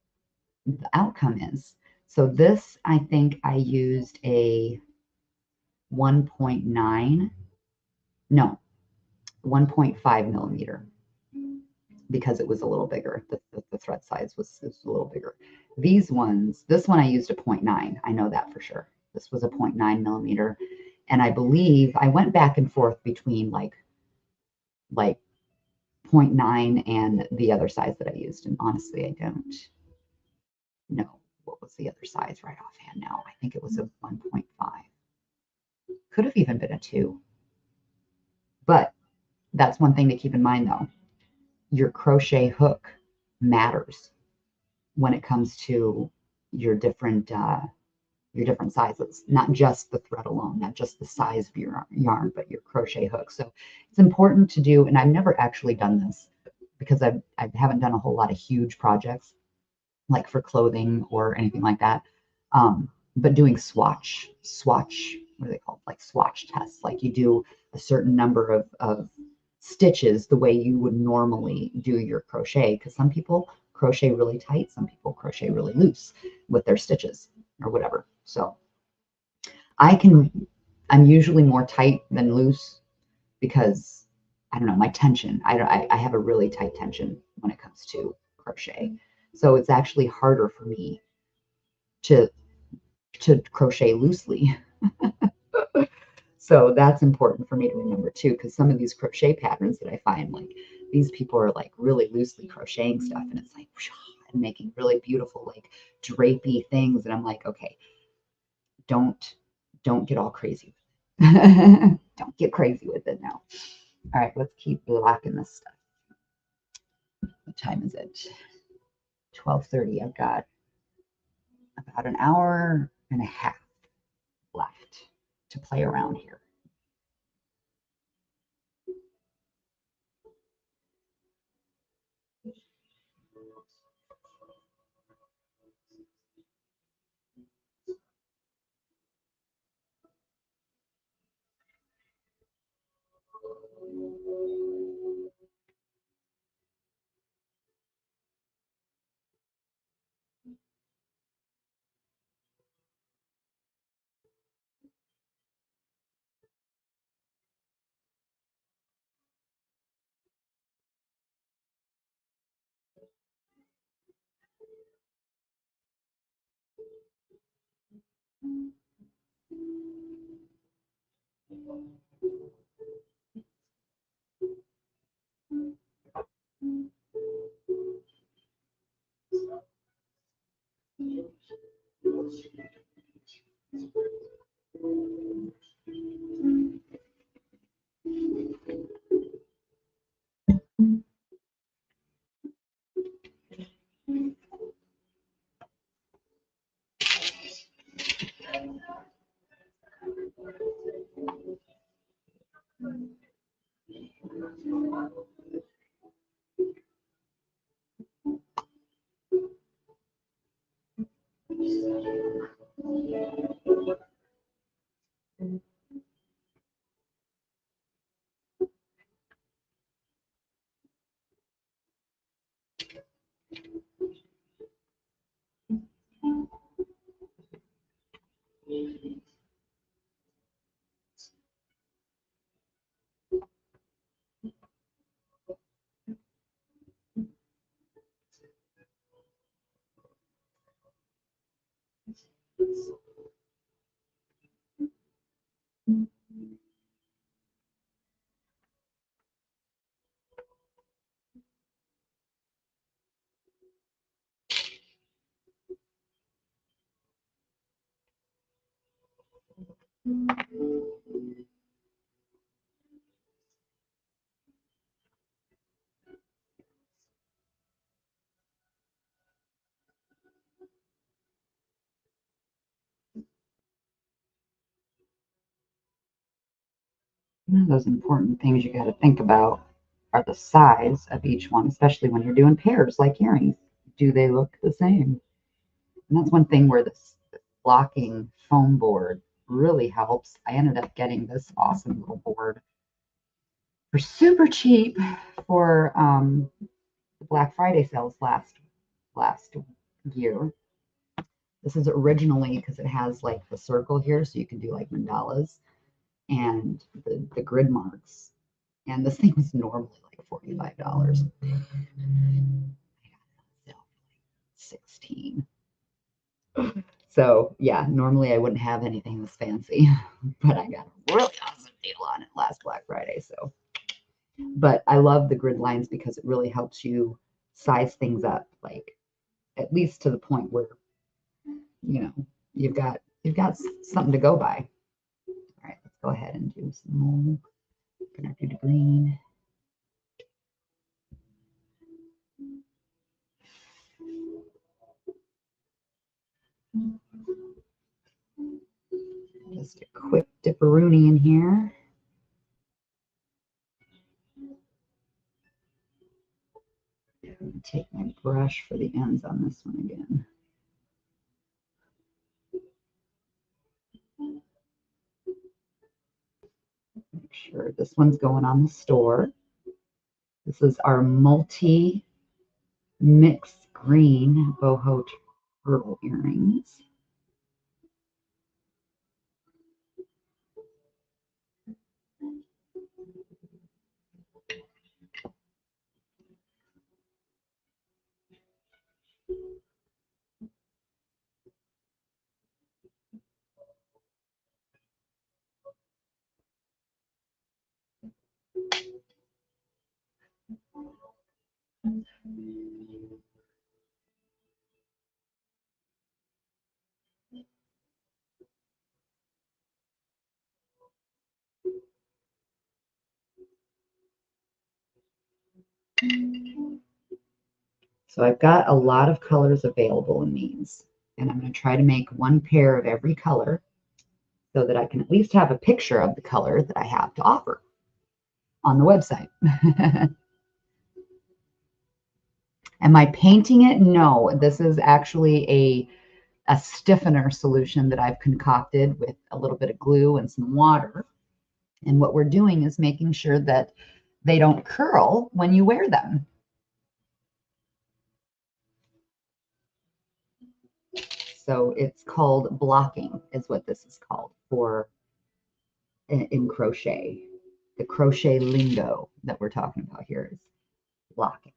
the outcome is. So this, I think I used a 1.9, no, 1.5 millimeter because it was a little bigger. The thread size was a little bigger. These ones, this one I used a 0.9. I know that for sure. This was a 0.9 millimeter. And I believe I went back and forth between like 0.9 and the other size that I used. And honestly, I don't know what was the other size right offhand now. I think it was a 1.5. Could have even been a 2. But that's one thing to keep in mind though. Your crochet hook matters when it comes to your different sizes, not just the thread alone, not just the size of your yarn, but your crochet hook. So it's important to do, and I've never actually done this because I haven't done a whole lot of huge projects like for clothing or anything like that. But doing swatch, what are they called? Like swatch tests. Like you do a certain number of stitches the way you would normally do your crochet. Because some people crochet really tight, some people crochet really loose with their stitches or whatever. So I can, I'm usually more tight than loose because I don't know, my tension. I have a really tight tension when it comes to crochet. So it's actually harder for me to crochet loosely. So that's important for me to remember too, because some of these crochet patterns that I find, like these people are like really loosely crocheting stuff, and it's like and making really beautiful like drapey things, and I'm like, okay, don't don't get all crazy. Don't get crazy with it now. All right, let's keep blocking this stuff. What time is it? 12:30. I've got about an hour and a half left to play around here. One of those important things you got to think about are the size of each one, especially when you're doing pairs like earrings. Do they look the same? And that's one thing where this blocking foam board really helps. I ended up getting this awesome little board for super cheap for the Black Friday sales last year. This is originally because it has like the circle here, so you can do like mandalas and the grid marks. And this thing was normally like $45. 16. So yeah, normally I wouldn't have anything this fancy, but I got a really awesome deal on it last Black Friday. So, but I love the grid lines because it really helps you size things up, like at least to the point where you know you've got something to go by. All right, let's go ahead and do some more. Gonna do the green. Just a quick dipperoonie in here. Take my brush for the ends on this one again. Make sure this one's going on the store. This is our multi mix green boho turtle earrings. So I've got a lot of colors available in these, and I'm going to try to make one pair of every color so that I can at least have a picture of the color that I have to offer on the website. Am I painting it? No, this is actually a stiffener solution that I've concocted with a little bit of glue and some water. And what we're doing is making sure that they don't curl when you wear them. So it's called blocking is what this is called for in crochet. The crochet lingo that we're talking about here is blocking.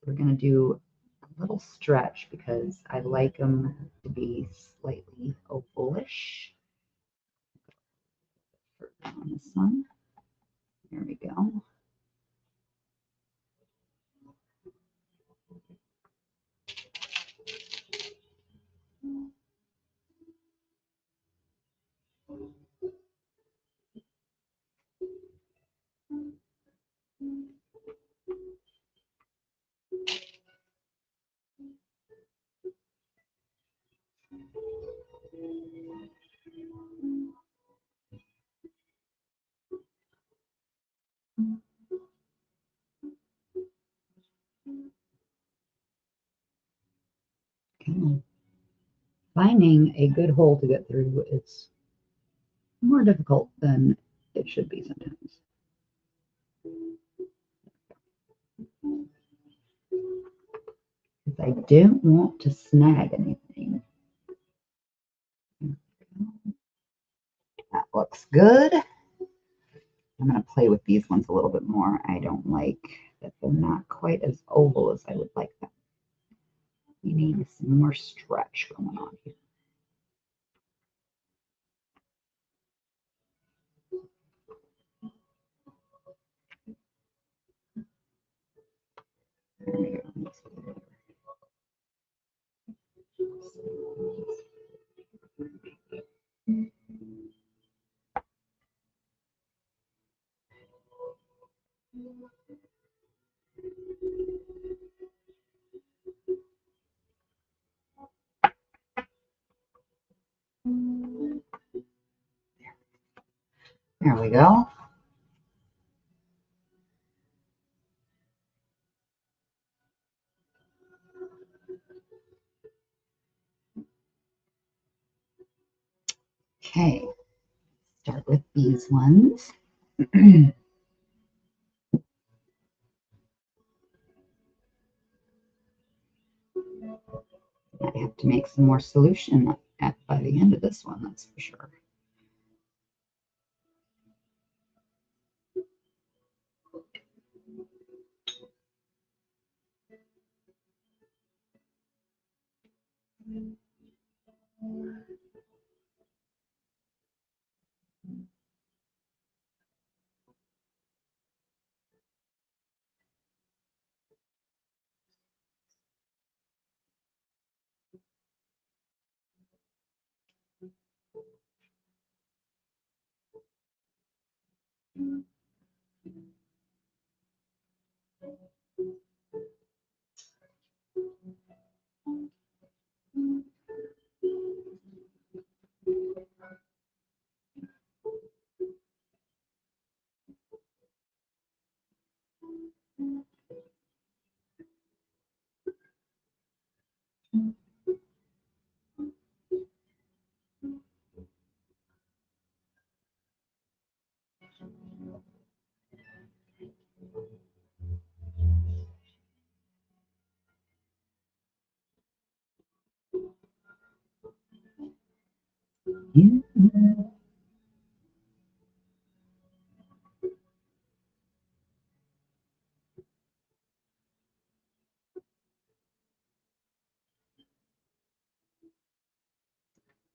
We're going to do a little stretch because I like them to be slightly ovalish. On this one. There we go. Okay. Finding a good hole to get through is more difficult than it should be sometimes. Because I don't want to snag anything. That looks good. I'm going to play with these ones a little bit more. I don't like that they're not quite as oval as I would like them. We need some more stretch going on here. There we go. There we go. Okay, start with these ones. I have to make some more solution by the end of this one, that's for sure.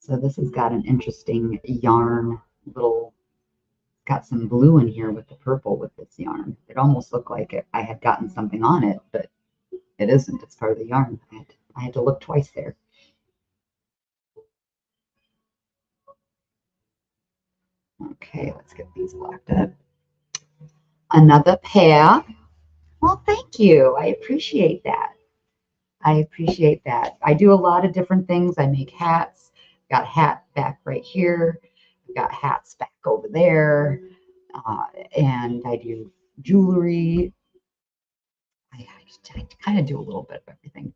So this has got an interesting yarn, little, got some blue in here with the purple with this yarn. It almost looked like I had gotten something on it, but it isn't. It's part of the yarn. I had to look twice there. Okay, let's get these blocked up. Another pair. Well, thank you. I appreciate that. I appreciate that. I do a lot of different things. I make hats. Got a hat back right here. I've got hats back over there. And I do jewelry. I kind of do a little bit of everything.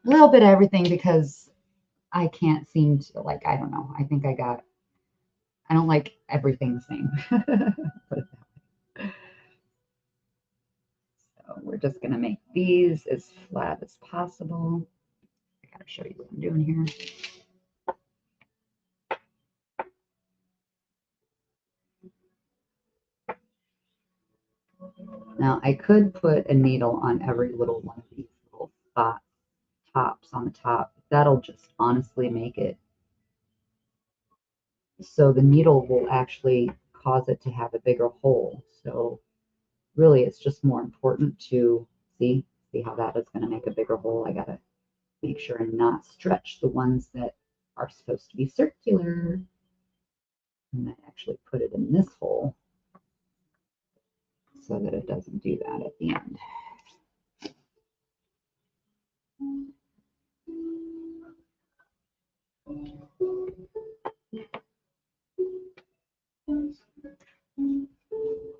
A little bit of everything because I can't seem to, like, I don't know. I don't like everything the same. So we're just going to make these as flat as possible. I got to show you what I'm doing here. Now I could put a needle on every little one of these little spot tops on the top. That'll just honestly make it so the needle will actually cause it to have a bigger hole. So really it's just more important to see how that is going to make a bigger hole. I got to make sure and not stretch the ones that are supposed to be circular. And I actually put it in this hole so that it doesn't do that at the end.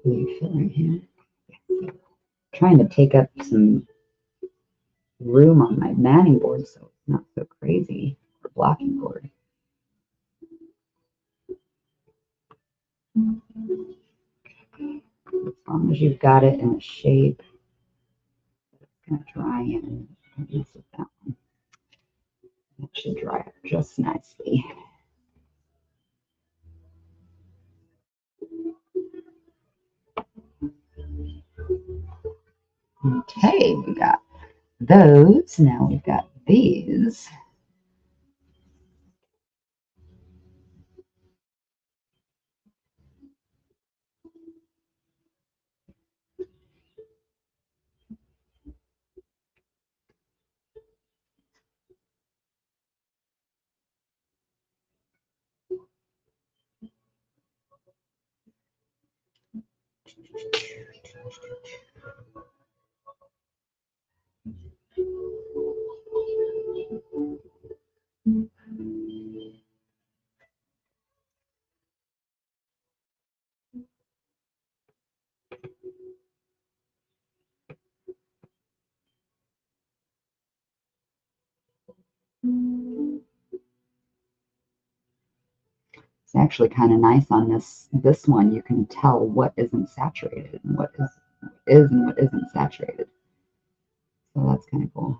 You feel right here? Trying to take up some room on my matting board so it's not so crazy, or blocking board. As long as you've got it in the shape, it's going to dry in. Don't mess with that one. That should dry up just nicely. Okay, we got those. Now we've got these. It's actually kind of nice on this one. You can tell what isn't saturated and what is and what isn't saturated. So that's kind of cool.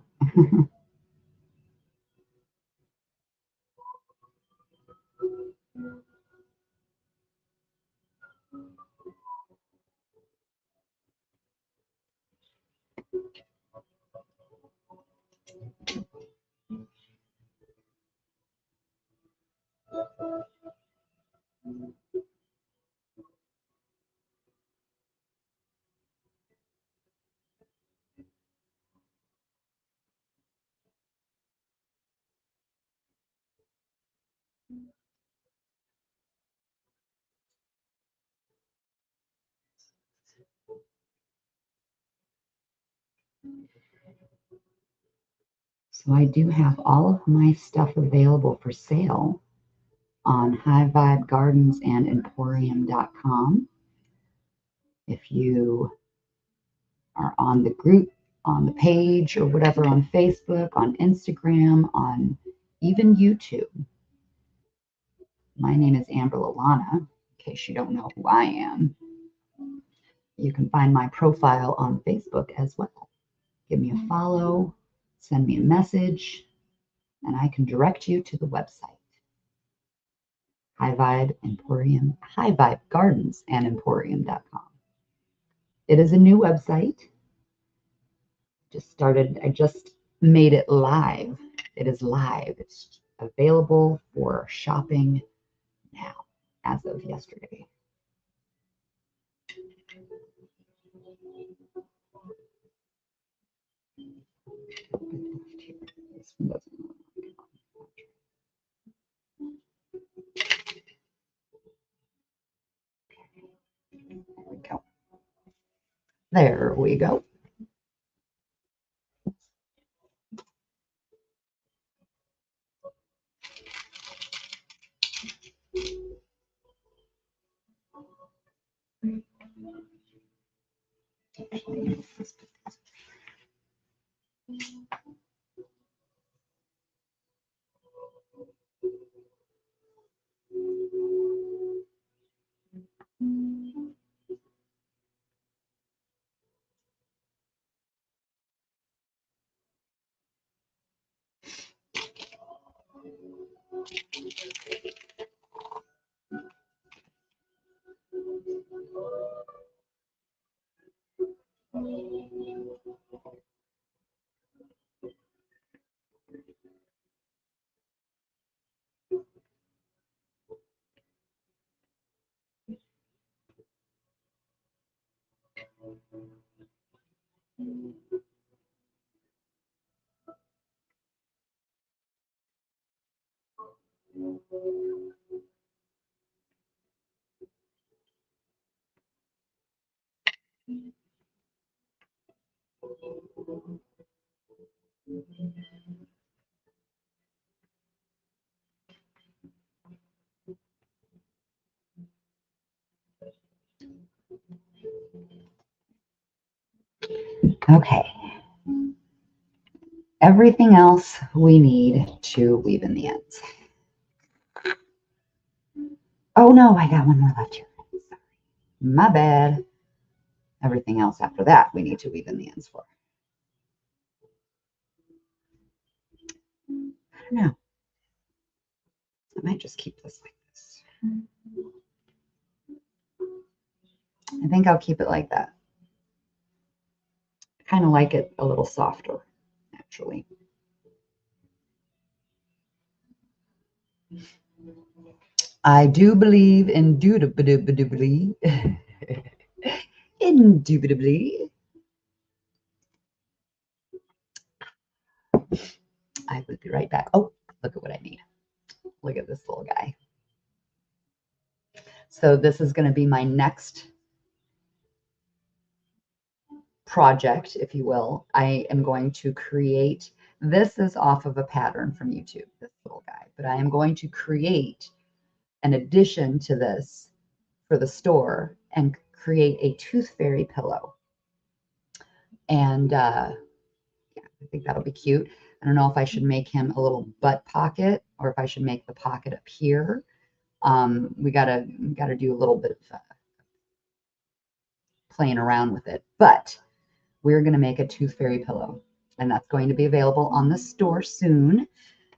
So I do have all of my stuff available for sale on High Vibe Gardens and Emporium.com. If you are on the group, on the page, or whatever, on Facebook, on Instagram, on even YouTube. My name is Amber Lalana, in case you don't know who I am. You can find my profile on Facebook as well. Give me a follow, send me a message, and I can direct you to the website. High Vibe Emporium, High Vibe Gardens and Emporium.com. It is a new website. I just made it live. It is live. It's available for shopping now, as of yesterday. This one doesn't look like it. There we go. Okay. Everything else we need to weave in the ends. Oh no, I got one more left here. Sorry. My bad. Everything else after that we need to weave in the ends for. I don't know. I might just keep this like this. I think I'll keep it like that. I kind of like it a little softer, actually. I do believe indubitably. Indubitably. I will be right back. Oh, look at what I need. Look at this little guy. So this is going to be my next project, if you will. I am going to create, this is off of a pattern from YouTube, this little guy, but I am going to create an addition to this for the store and create a tooth fairy pillow. And yeah, I think that'll be cute. I don't know if I should make him a little butt pocket or if I should make the pocket up here. We gotta do a little bit of playing around with it, but we're gonna make a tooth fairy pillow, and that's going to be available on the store soon,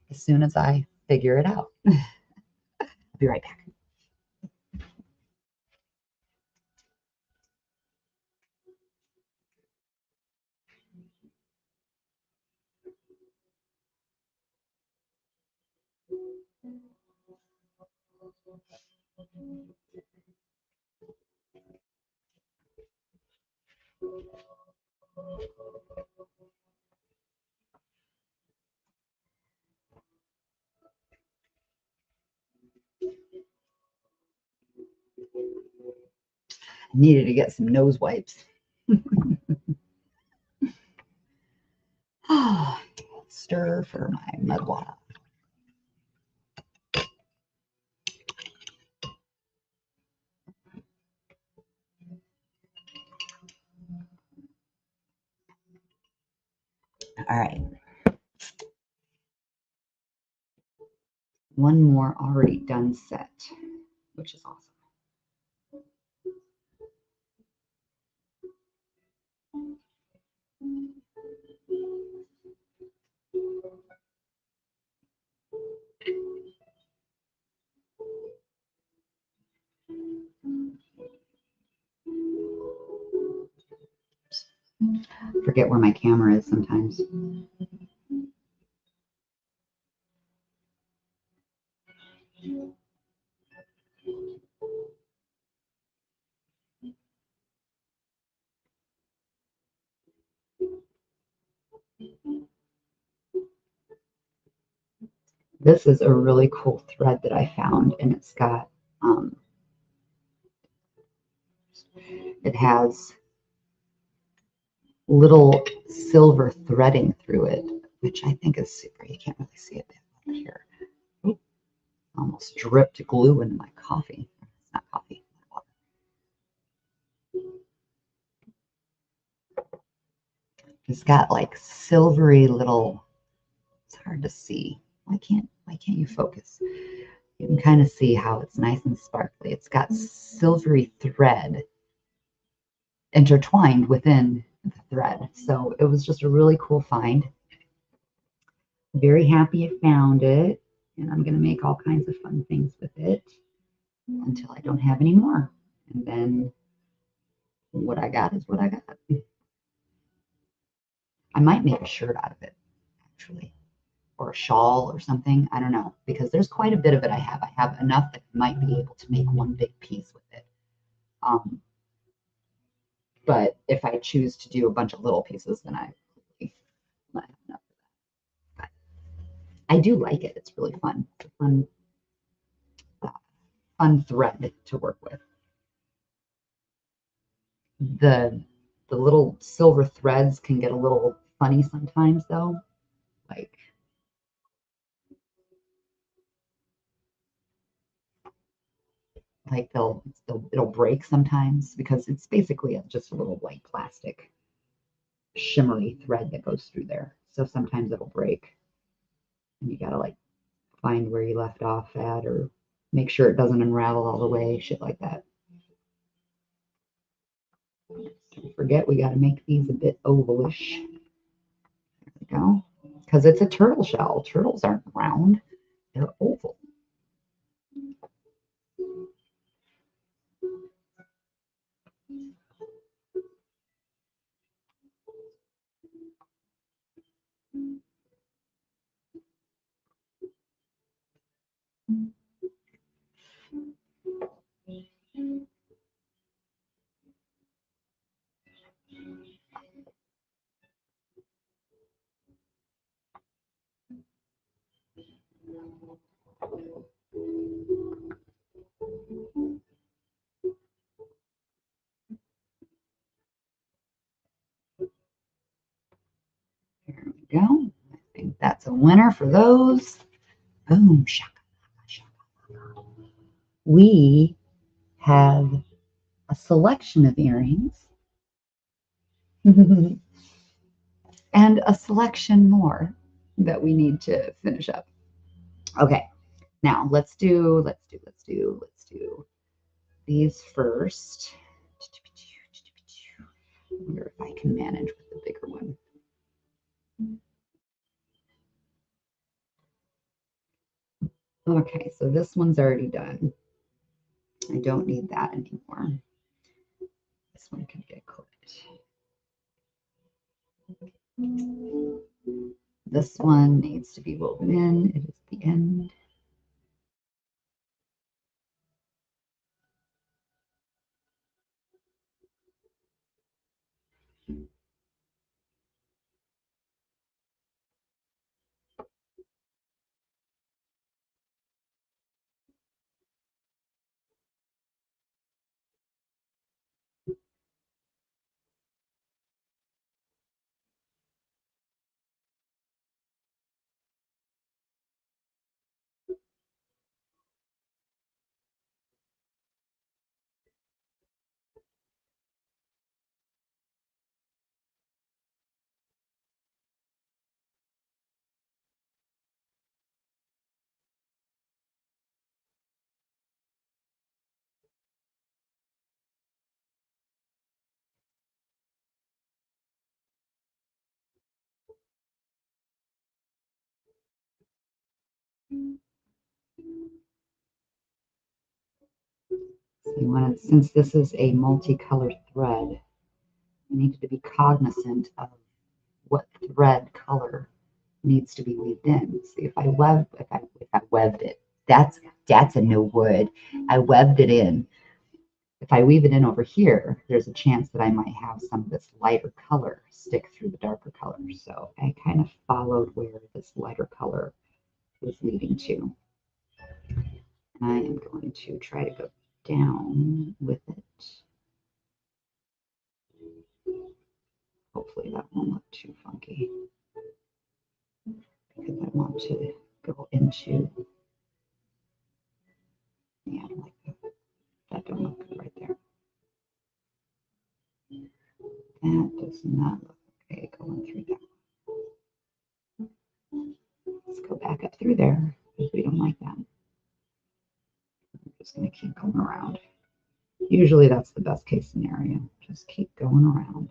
as soon as I figure it out. I'll be right back. I needed to get some nose wipes. Stir for my mud water. All right. One more already done set, which is awesome. Forget where my camera is sometimes. This is a really cool thread that I found, and it's got, it has little silver threading through it, which I think is super. You can't really see it over here. Ooh, almost dripped glue into my coffee. It's not coffee. It's got like silvery little. It's hard to see. Why can't you focus? You can kind of see how it's nice and sparkly. It's got silvery thread intertwined within the thread. So it was just a really cool find. Very happy I found it, and I'm going to make all kinds of fun things with it until I don't have any more. And then what I got is what I got. I might make a shirt out of it, actually, or a shawl or something. I don't know, because there's quite a bit of it I have. I have enough that I might be able to make one big piece with it. But if I choose to do a bunch of little pieces, then I might have enough. But I do like it. It's really fun. It's a fun thread to work with. The the little silver threads can get a little funny sometimes though. Like they'll it'll break sometimes because it's basically just a little white plastic shimmery thread that goes through there. So sometimes it'll break and you gotta like find where you left off at or make sure it doesn't unravel all the way, shit like that. Don't forget we gotta make these a bit ovalish. There we go. Because it's a turtle shell. Turtles aren't round, they're oval. There we go. I think that's a winner for those. Boom, shaka, shaka. We have a selection of earrings and a selection more that we need to finish up. Okay, Now let's do these first. I wonder if I can manage with the bigger one. Okay, so this one's already done. I don't need that anymore. This one can get cooked. This one needs to be woven in. It is the end. So you want to, since this is a multicolored thread, you need to be cognizant of what thread color needs to be weaved in. See, if I webbed it, that's a no word. I webbed it in. If I weave it in over here, there's a chance that I might have some of this lighter color stick through the darker color. So I kind of followed where this lighter color was leading to. And I am going to try to go down with it. Hopefully that won't look too funky because I want to go into, yeah, like that don't look good right there. That does not look okay going through that. Let's go back up through there because we don't like that. I'm just going to keep going around. Usually that's the best case scenario. Just keep going around.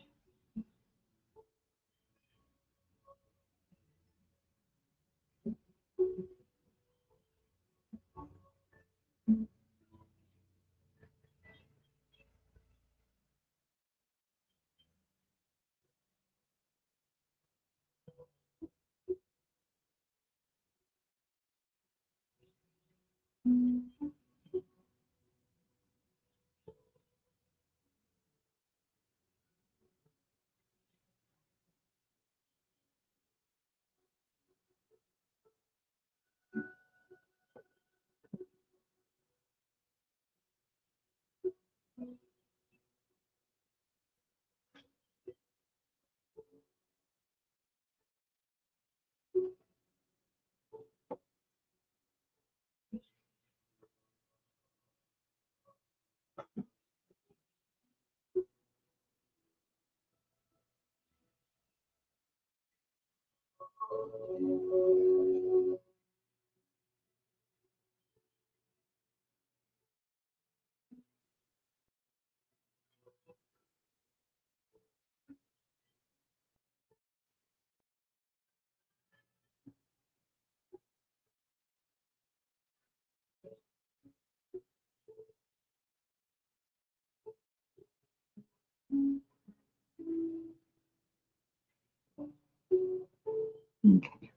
Okay,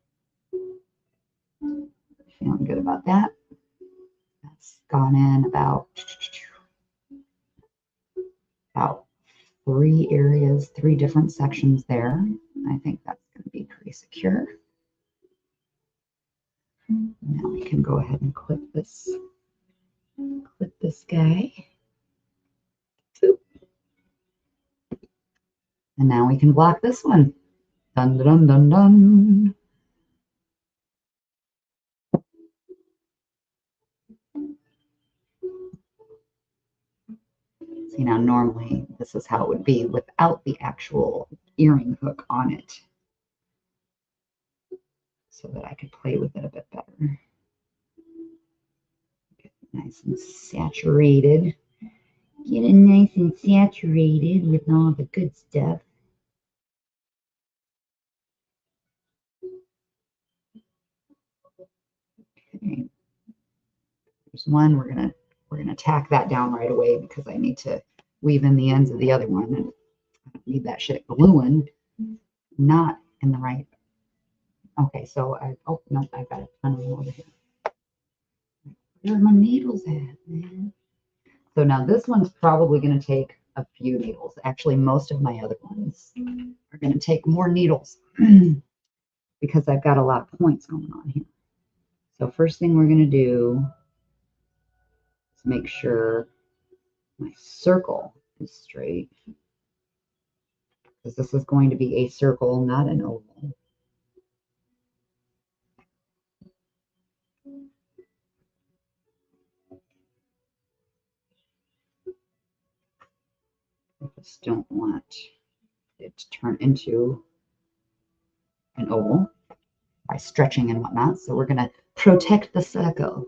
feeling good about that. That's gone in about 3 areas, 3 different sections there. I think that's going to be pretty secure. Now we can go ahead and clip this guy. Boop. And now we can block this one. Dun dun dun dun. See, now normally this is how it would be without the actual earring hook on it, so that I could play with it a bit better. nice and saturated. Get it nice and saturated with all the good stuff. Okay. There's one. We're gonna tack that down right away because I need to weave in the ends of the other one, and I don't need that shit gluing not in the right. Okay, so oh no, I've got a ton of them over here. Where are my needles at, man? So now this one's probably going to take a few needles. Actually, most of my other ones are going to take more needles because I've got a lot of points going on here. So first thing we're going to do is make sure my circle is straight, because this is going to be a circle, not an oval. I just don't want it to turn into an oval by stretching and whatnot. So we're going to protect the circle.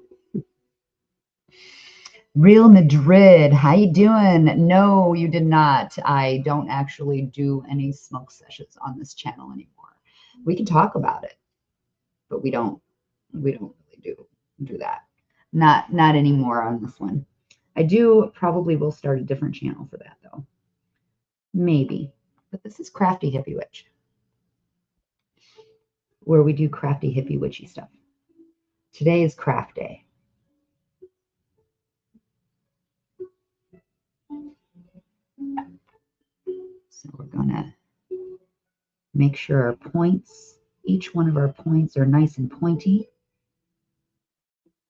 Real Madrid, how you doing? No, you did not. I don't actually do any smoke sessions on this channel anymore. We can talk about it, but we don't really do that. Not anymore on this one. I do probably will start a different channel for that though. Maybe. But this is Crafty Hippie Witch, where we do crafty hippie witchy stuff. Today is craft day. So we're gonna make sure our points, each one of our points are nice and pointy,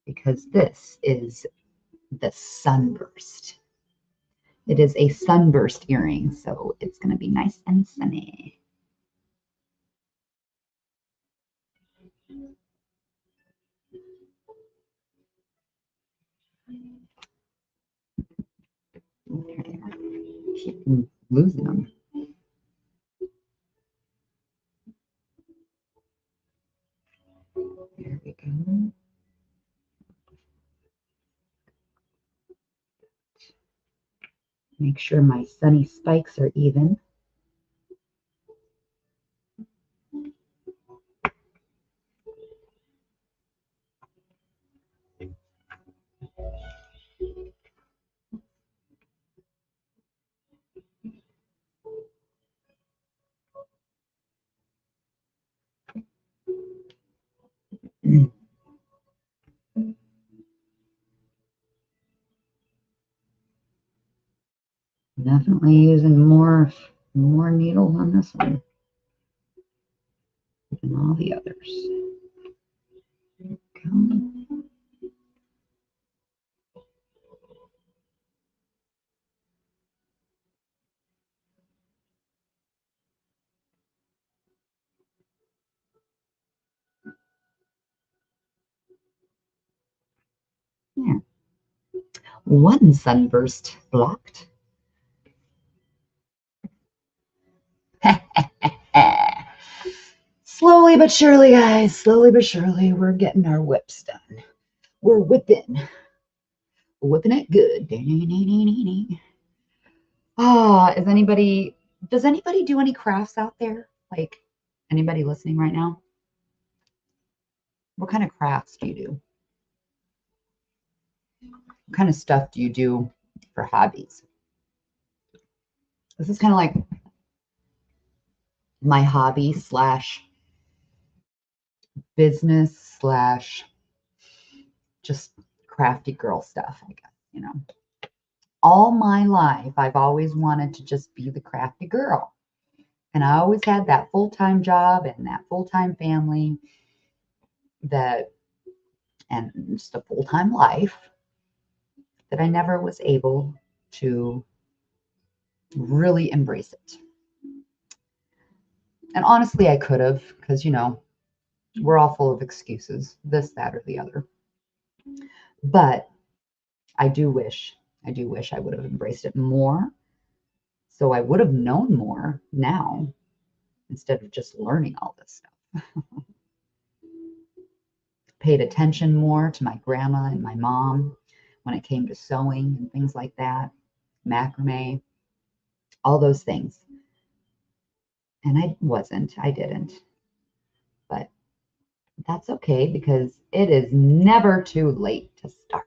because this is the sunburst. It is a sunburst earring, so it's going to be nice and sunny. There they are. Keep losing them. There we go. Make sure my sunny spikes are even. Definitely using more needles on this one than all the others. Go. There. One sunburst blocked. Slowly but surely, guys, slowly but surely, we're getting our whips done. We're whipping it good. Ah, does anybody do any crafts out there? Like anybody listening right now? What kind of crafts do you do? What kind of stuff do you do for hobbies? This is kind of like my hobby slash business slash just crafty girl stuff, I guess. All my life, I've always wanted to just be the crafty girl. And I always had that full-time job and that full-time family and just a full-time life that I never was able to really embrace it. And honestly, I could have, because, we're all full of excuses, this, that, or the other. But I do wish I would have embraced it more. So I would have known more now instead of just learning all this stuff. Paid attention more to my grandma and my mom when it came to sewing and things like that, macrame, all those things. And I didn't. But that's okay because it is never too late to start.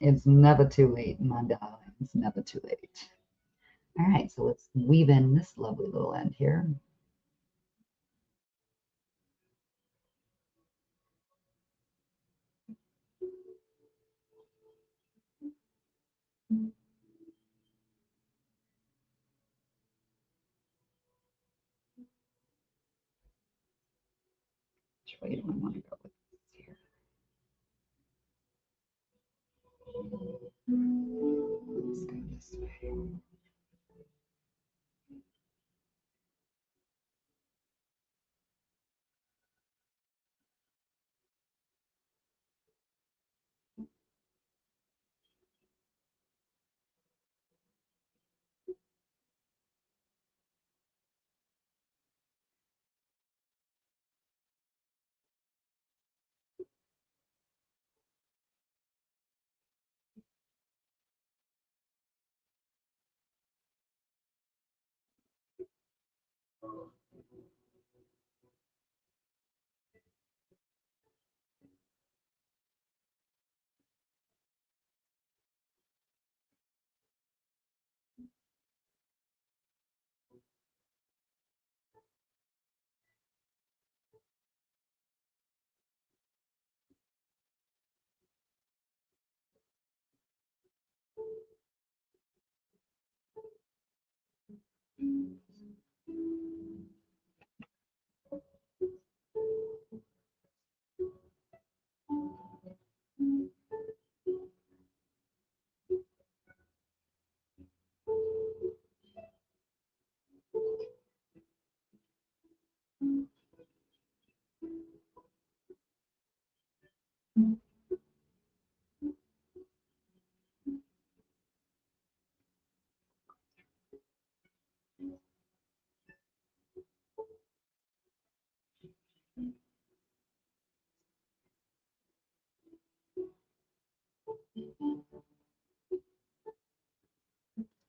It's never too late, my darling. It's never too late. All right, so let's weave in this lovely little end here. Which way do I want to go with this here? Let's go this way.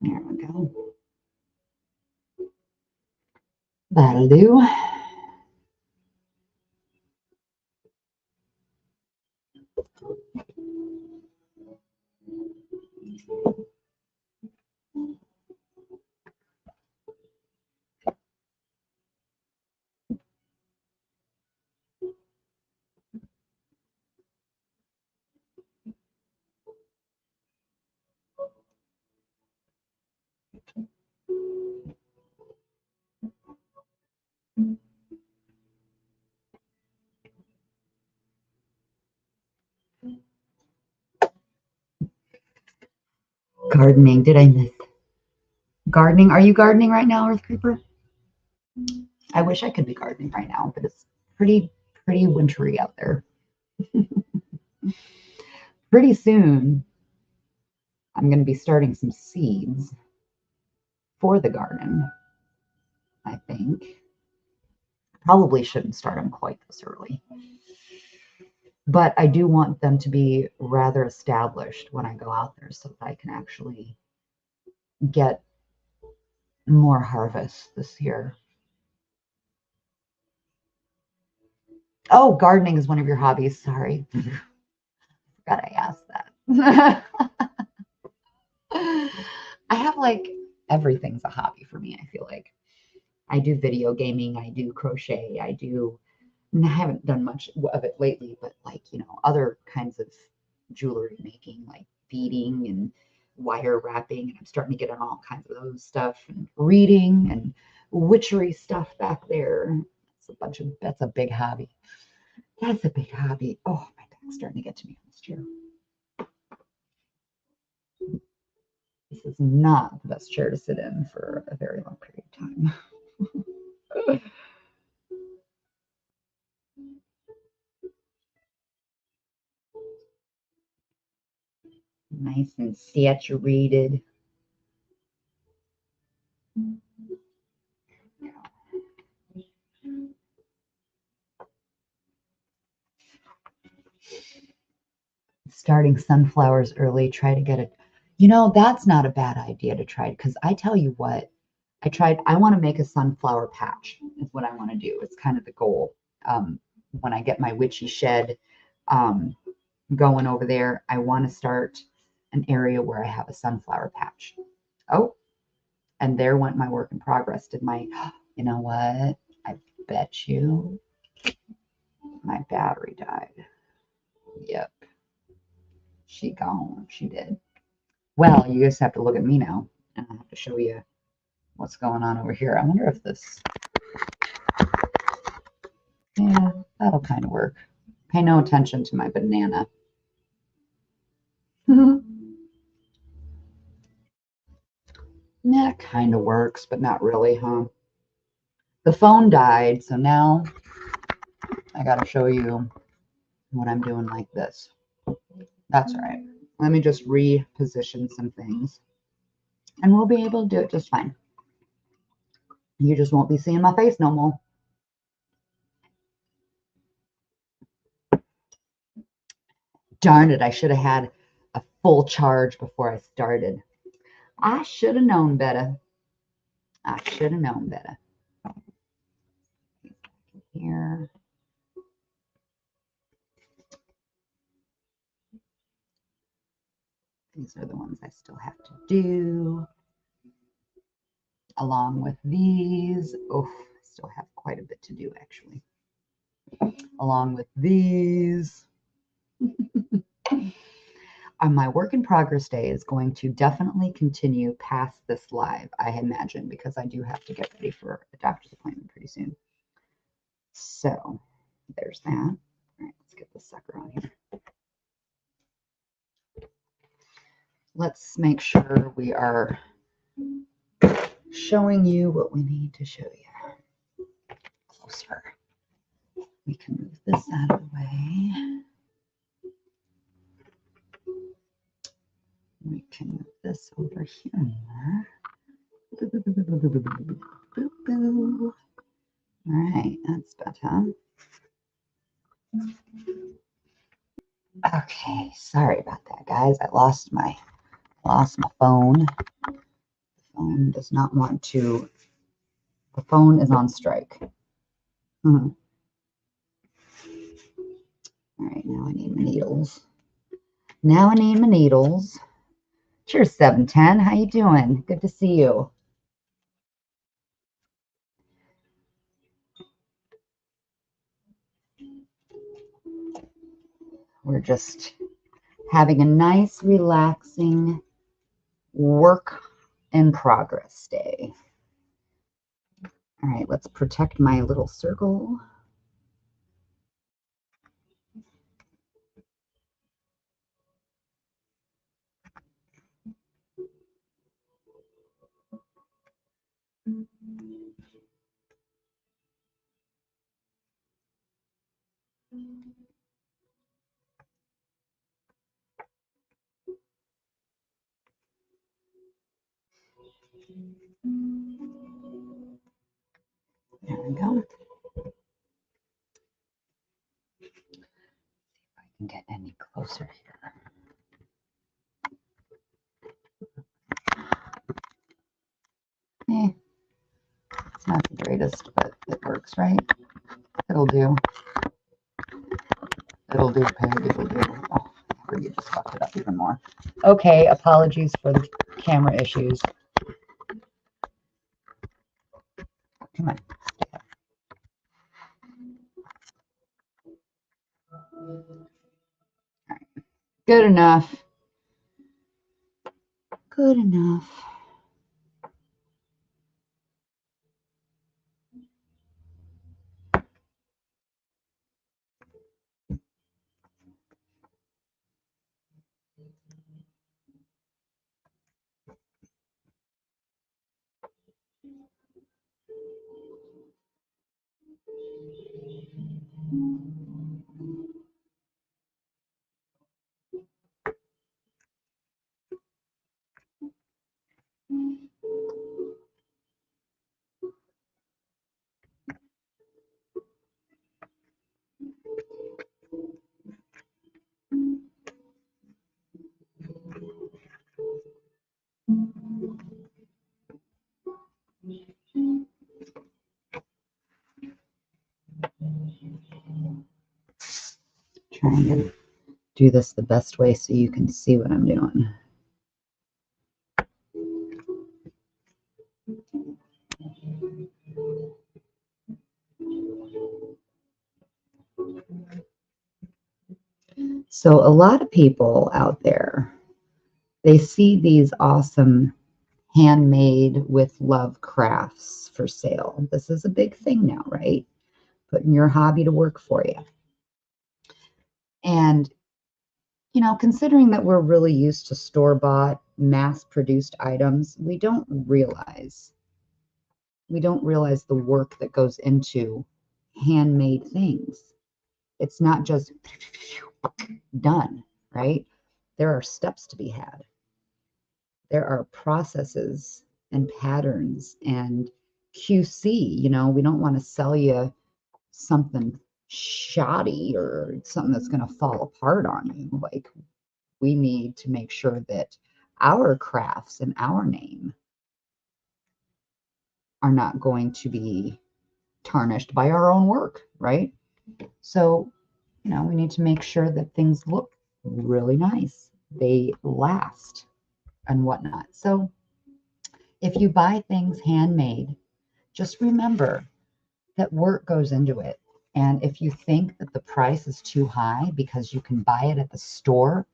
There we go. That'll do. Gardening. Did I miss gardening? Are you gardening right now, Earth Creeper? I wish I could be gardening right now, but it's pretty wintry out there. Pretty soon, I'm going to be starting some seeds for the garden, I think. Probably shouldn't start them quite this early, but I do want them to be rather established when I go out there so that I can actually get more harvest this year. Oh, gardening is one of your hobbies. Sorry. Forgot I asked that. I have like everything's a hobby for me, I feel like. I do video gaming, I do crochet, I haven't done much of it lately, but like, other kinds of jewelry making, like beading and wire wrapping. And I'm starting to get on all kinds of those stuff and reading and witchery stuff back there. That's a big hobby. That's a big hobby. Oh, my back's starting to get to me on this chair. This is not the best chair to sit in for a very long period of time. Nice and saturated. starting sunflowers early, try to get it. You know, that's not a bad idea to try because I tell you what, I want to make a sunflower patch, is what I want to do. It's kind of the goal. When I get my witchy shed um, going over there, I want to start an area where I have a sunflower patch. Oh, and there went my work in progress. You know what? I bet you my battery died. Yep, she gone. She did. Well, you just have to look at me now, and I have to show you what's going on over here. I wonder if this, yeah, that'll kind of work. Pay no attention to my banana. That kind of works, but not really, huh? The phone died, so now I got to show you what I'm doing like this. That's all right. Let me just reposition some things, and we'll be able to do it just fine. You just won't be seeing my face no more. Darn it, I should have had a full charge before I started. I should have known better. I should have known better. Here. These are the ones I still have to do. Along with these. Oh, I still have quite a bit to do actually. Along with these. My work in progress day is going to definitely continue past this live, I imagine, because I do have to get ready for a doctor's appointment pretty soon. So there's that. All right, let's get this sucker on here. Let's make sure we are showing you what we need to show you. Closer. We can move this out of the way. We can move this over here. All right, that's better. Okay, sorry about that, guys. I lost my phone. The phone does not want to. The phone is on strike. All right, now I need my needles. Now I need my needles. Cheers, 710. How you doing? Good to see you. We're just having a nice, relaxing work in progress day. All right, let's protect my little circle. There we go. See if I can get any closer here. It's not the greatest, but it works, right? It'll do. It'll do, Peg. It'll do. Oh, you just fucked it up even more. Okay, apologies for the camera issues. Come on. All right. Good enough. Good enough. trying to do this the best way so you can see what I'm doing. So a lot of people out there, they see these awesome handmade with love crafts for sale. This is a big thing now, right? Putting your hobby to work for you. And, considering that we're really used to store-bought, mass-produced items, we don't realize the work that goes into handmade things. It's not just done, right? There are steps to be had. There are processes and patterns and QC. We don't want to sell you something shoddy or something that's going to fall apart on you. Like, we need to make sure that our crafts and our name are not going to be tarnished by our own work, right? So, we need to make sure that things look really nice, they last, and whatnot. So, if you buy things handmade, just remember that work goes into it. And if you think that the price is too high because you can buy it at the store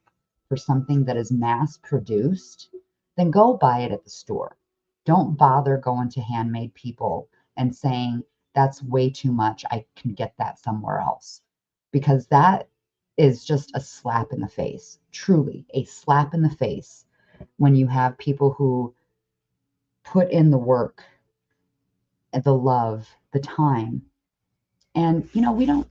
for something that is mass produced, then go buy it at the store. Don't bother going to handmade people and saying, that's way too much. I can get that somewhere else. Because that is just a slap in the face, truly a slap in the face, when you have people who put in the work, the love, the time. And, we don't,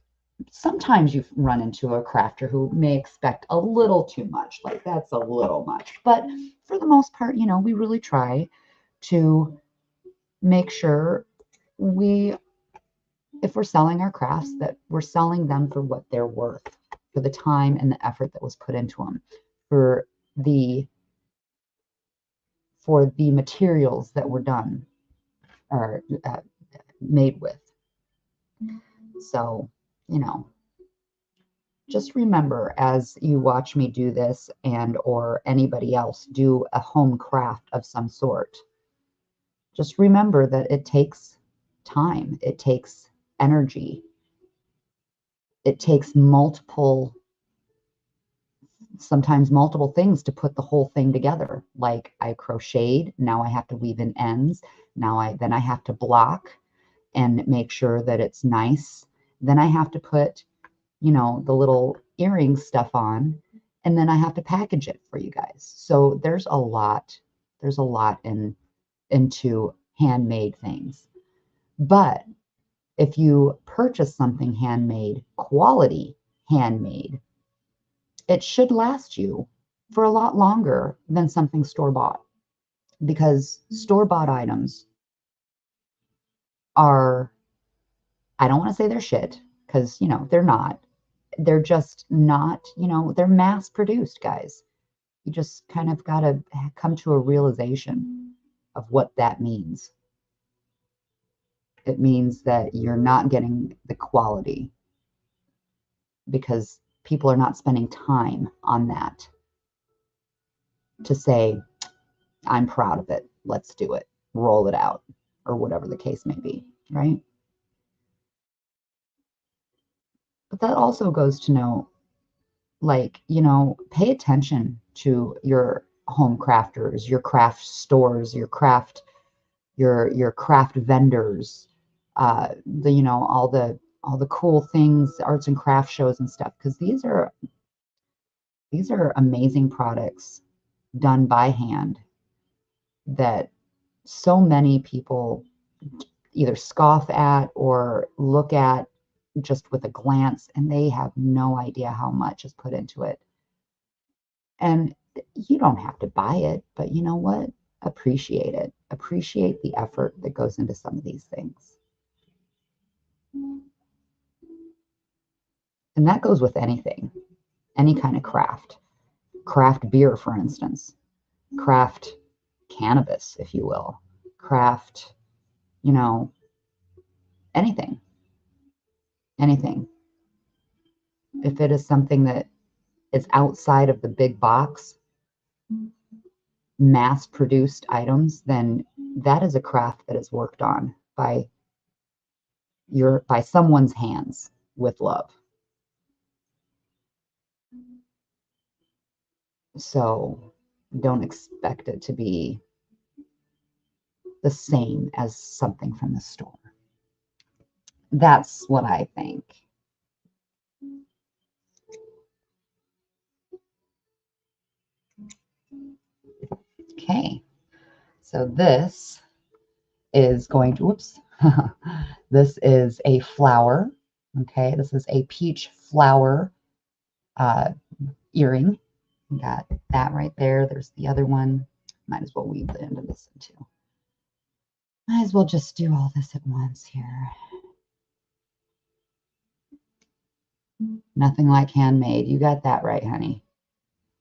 sometimes you run into a crafter who may expect a little too much, like that's a little much. But for the most part, we really try to make sure if we're selling our crafts, that we're selling them for what they're worth, for the time and the effort that was put into them, for the materials that were done or made with. So, just remember, as you watch me do this and or anybody else do a home craft of some sort, just remember that it takes time, it takes energy, it takes sometimes multiple things to put the whole thing together. Like, I crocheted, now I have to weave in ends, then I have to block and make sure that it's nice. Then I have to put the little earring stuff on, and then I have to package it for you guys. So there's a lot into handmade things. But if you purchase something handmade, quality handmade, it should last you for a lot longer than something store-bought, because store-bought items are, I don't want to say they're shit, because they're not. They're just not, they're mass produced, guys. You just kind of got to come to a realization of what that means. It means that you're not getting the quality because people are not spending time on that to say, I'm proud of it. Let's do it. Roll it out, or whatever the case may be, right? But that also goes to know, like, pay attention to your home crafters, your craft stores, your craft vendors, all the cool things, arts and craft shows and stuff, because these are amazing products done by hand that so many people either scoff at or look at just with a glance, and they have no idea how much is put into it. And you don't have to buy it, but you know what? Appreciate it. Appreciate the effort that goes into some of these things. And that goes with anything, any kind of craft. Craft beer, for instance. Craft cannabis, if you will. Craft, anything. Anything. if it is something that is outside of the big box, mass-produced items, then that is a craft that is worked on by someone's hands with love. So don't expect it to be the same as something from the store. That's what I think. Okay, so this is going to, whoops, this is a flower. Okay, this is a peach flower earring. Got that right there. There's the other one. Might as well weave the end of this into. Might as well just do all this at once here. Nothing like handmade. You got that right, honey.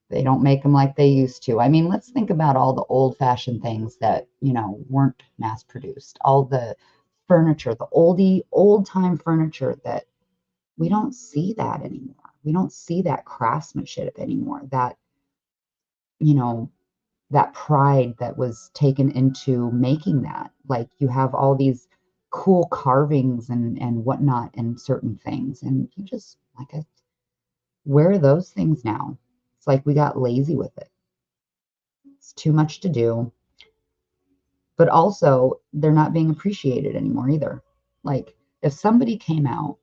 They don't make them like they used to. I mean, let's think about all the old-fashioned things that, weren't mass-produced. All the furniture, the old-time furniture that we don't see that anymore. We don't see that craftsmanship anymore. That, that pride that was taken into making that. Like you have all these cool carvings and whatnot in certain things. And you just, where are those things now? It's like we got lazy with it. It's too much to do. But also, they're not being appreciated anymore either. Like if somebody came out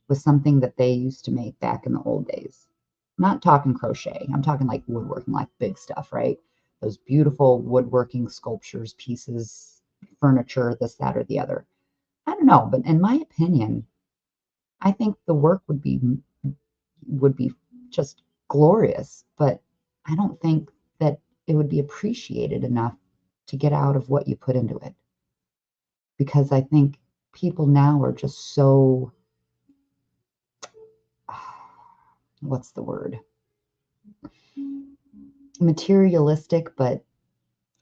with something that they used to make back in the old days, not talking crochet, I'm talking like woodworking, like big stuff, right? Those beautiful woodworking sculptures, pieces, furniture, this, that, or the other. I don't know, but in my opinion, I think the work would be just glorious, but I don't think that it would be appreciated enough to get out of what you put into it. Because I think people now are just so, what's the word? Materialistic, but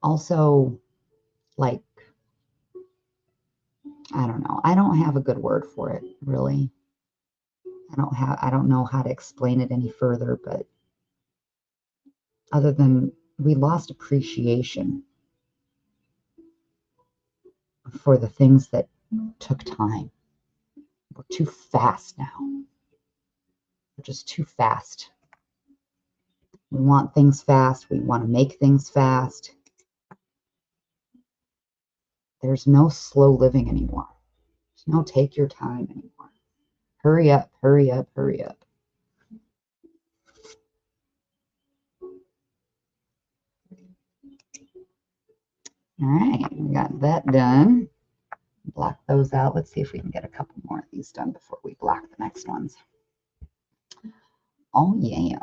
also like, I don't know. I don't have a good word for it, really. I don't know how to explain it any further, but other than we lost appreciation for the things that took time. We're too fast now. We're just too fast. We want things fast. We want to make things fast. There's no slow living anymore. There's no take your time anymore. Hurry up, hurry up, hurry up. All right, we got that done. Block those out. Let's see if we can get a couple more of these done before we block the next ones. Oh, yeah.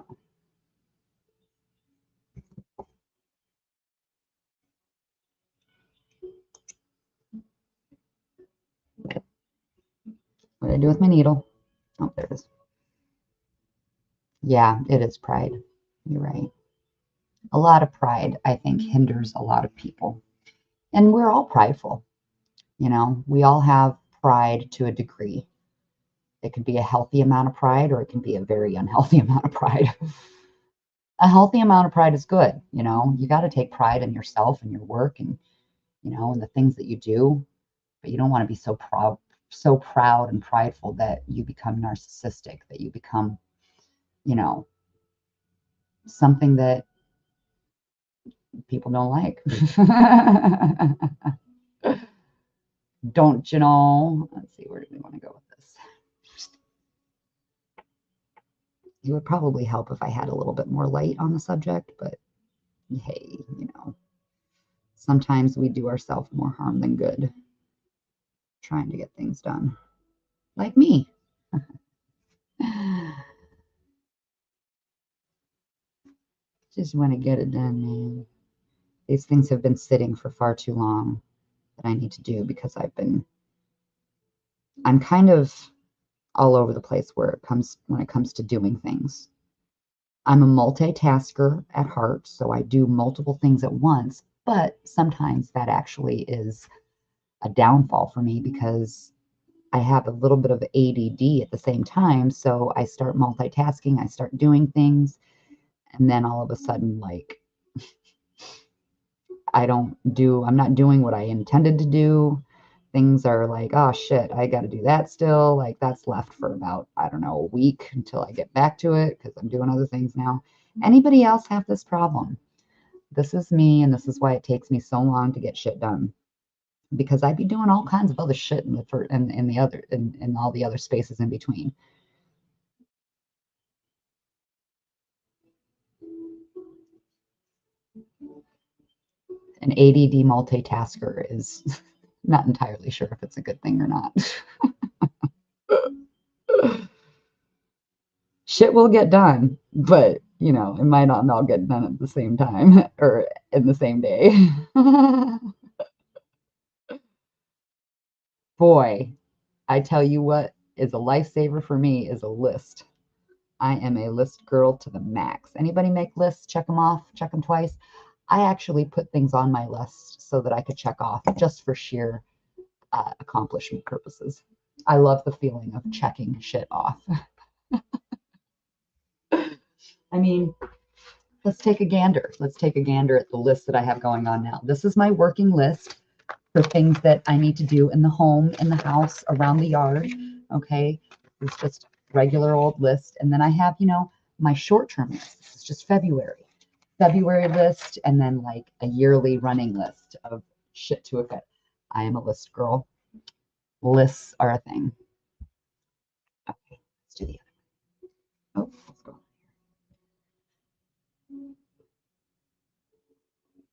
What did I do with my needle? Oh, there it is. Yeah, it is pride. You're right. A lot of pride, I think, hinders a lot of people. And we're all prideful. We all have pride to a degree. It could be a healthy amount of pride or it can be a very unhealthy amount of pride. A healthy amount of pride is good. You got to take pride in yourself and your work and, and the things that you do, but you don't want to be so proud and prideful that you become narcissistic, that you become, something that people don't like. Don't you know? Let's see, where do we want to go with this? It would probably help if I had a little bit more light on the subject, but hey, sometimes we do ourselves more harm than good trying to get things done. Like me. Just want to get it done, man. These things have been sitting for far too long that I need to do because I'm kind of all over the place when it comes to doing things. I'm a multitasker at heart, so I do multiple things at once, but sometimes that actually is a downfall for me because I have a little bit of ADD at the same time, so I start multitasking, I start doing things, and then all of a sudden, like, I'm not doing what I intended to do. Things are like, oh shit, I got to do that still. Like, that's left for about, I don't know, a week until I get back to it because I'm doing other things now. Anybody else have this problem? This is me, and this is why it takes me so long to get shit done. Because I'd be doing all kinds of other shit in all the other spaces in between. An ADD multitasker is not entirely sure if it's a good thing or not. Shit will get done, but it might not all get done at the same time or in the same day. Boy, I tell you what is a lifesaver for me is a list. I am a list girl to the max. Anybody make lists? Check them off, check them twice. I actually put things on my list so that I could check off just for sheer accomplishment purposes. I love the feeling of checking shit off. I mean, let's take a gander. Let's take a gander at the list that I have going on now. This is my working list for things that I need to do in the home, in the house, around the yard. Okay. It's just regular old list. And then I have, my short-term list. This is just February list, and then like a yearly running list of shit to affect. I am a list girl. Lists are a thing. Okay, let's do the other. Oh, let's go.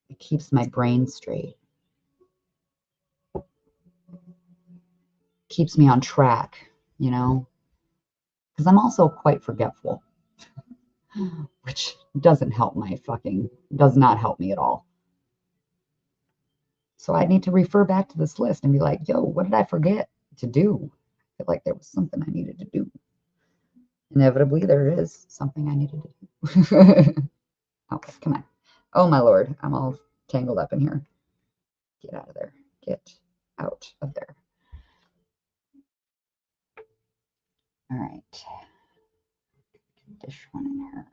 It keeps my brain straight. Keeps me on track, because I'm also quite forgetful, which does not help me at all. So I need to refer back to this list and be like, yo, what did I forget to do? I feel like there was something I needed to do. Inevitably, there is something I needed to do. Okay, come on. Oh, my Lord. I'm all tangled up in here. Get out of there. Get out of there. All right. Dish one in here.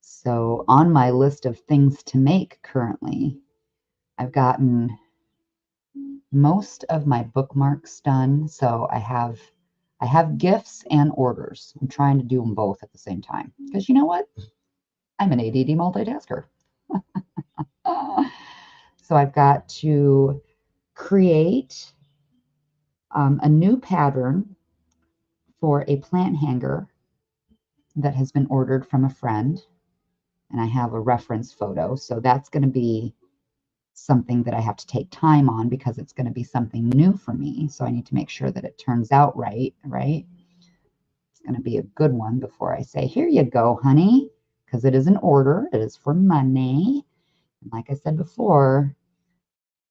So on my list of things to make currently, I've gotten most of my bookmarks done. So I have gifts and orders. I'm trying to do them both at the same time. Because you know what? I'm an ADD multitasker. So I've got to create a new pattern for a plant hanger that has been ordered from a friend. And I have a reference photo. So that's going to be something that I have to take time on because it's going to be something new for me. So I need to make sure that it turns out right? It's going to be a good one before I say, here you go, honey, because it is an order. It is for money. And like I said before,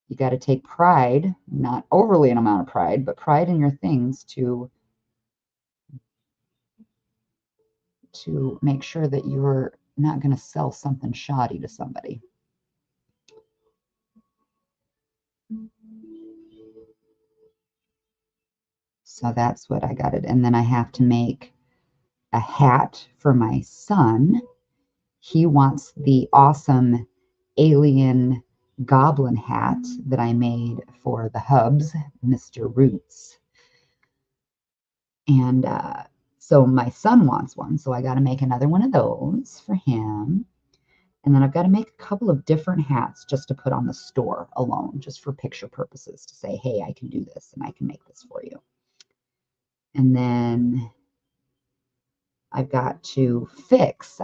you got to take pride, not overly an amount of pride, but pride in your things to make sure that you're not going to sell something shoddy to somebody. So that's what I got it. And then I have to make a hat for my son. He wants the awesome alien goblin hat that I made for the Hubs, Mr. Roots. And so my son wants one. So I got to make another one of those for him. And then I've got to make a couple of different hats just to put on the store alone, just for picture purposes to say, hey, I can do this and I can make this for you. And then I've got to fix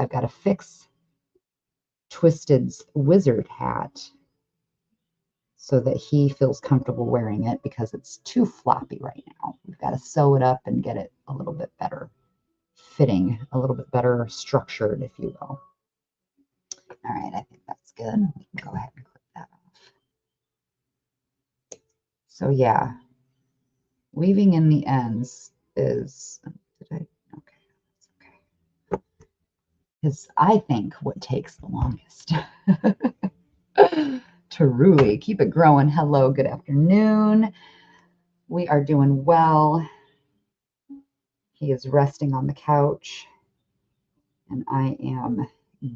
Twisted's wizard hat so that he feels comfortable wearing it because it's too floppy right now. We've got to sew it up and get it a little bit better fitting, a little bit better structured, if you will. All right, I think that's good. We can go ahead and click that off. So yeah, weaving in the ends is, okay, that's okay. is, I think, what takes the longest. Truly, keep it growing. Hello, good afternoon. We are doing well. He is resting on the couch, and I am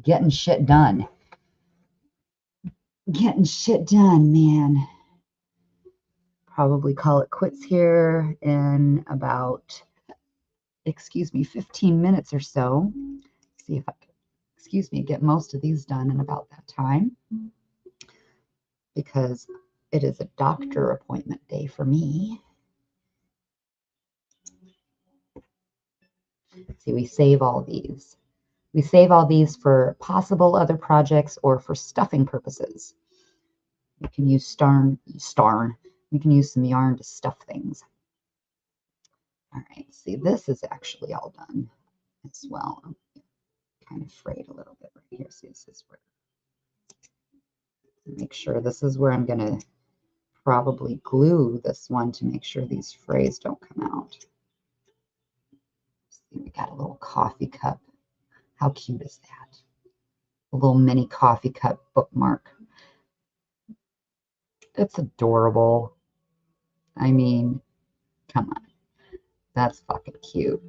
getting shit done. Getting shit done, man. Probably call it quits here in about, 15 minutes or so. See if I can, get most of these done in about that time, because it is a doctor appointment day for me. See, we save all these. We save all these for possible other projects or for stuffing purposes. You can use yarn. You can use some yarn to stuff things. All right, see, this is actually all done as well. I'm kind of frayed a little bit right here. See, this is where, make sure this is where I'm going to probably glue this one to make sure these frays don't come out. See, we got a little coffee cup. How cute is that? A little mini coffee cup bookmark. It's adorable. I mean, come on. That's fucking cute.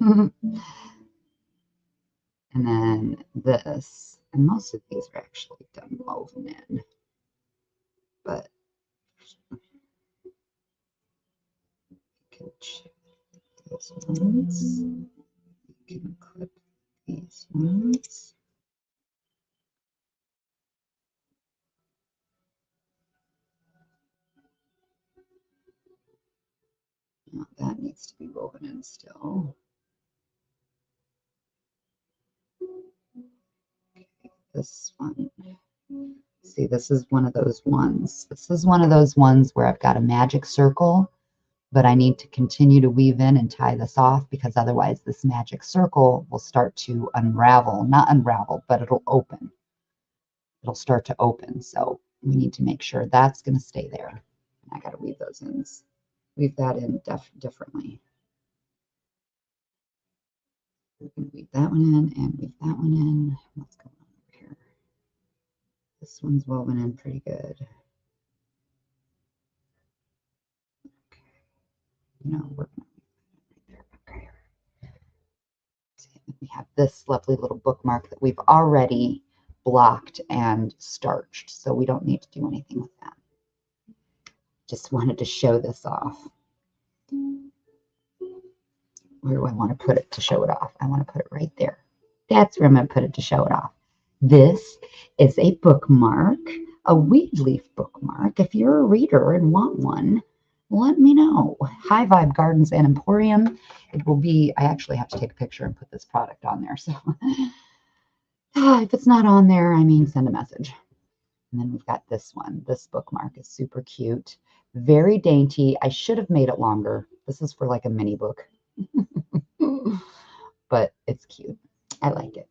And then this, and most of these are actually done woven in, but you can check these ones. You can clip these ones. Now that needs to be woven in still. Okay, this one. See, this is one of those ones. This is one of those ones where I've got a magic circle, but I need to continue to weave in and tie this off, because otherwise this magic circle will start to unravel. Not unravel, but it'll open. It'll start to open. So we need to make sure that's going to stay there. I got to weave those in. Weave that in differently. We're going to weave that one in and weave that one in. What's going on over here? This one's woven in pretty good. Okay. No, we're going to weave that right there. Okay. See, we have this lovely little bookmark that we've already blocked and starched, so we don't need to do anything with that. Just wanted to show this off. Where do I want to put it to show it off? I want to put it right there. That's where I'm going to put it to show it off. This is a bookmark, a weed leaf bookmark. If you're a reader and want one, let me know. High Vibe Gardens and Emporium. It will be, I actually have to take a picture and put this product on there. So if it's not on there, I mean, send a message. And then we've got this one. This bookmark is super cute. Very dainty. I should have made it longer. This is for like a mini book. But it's cute. I like it.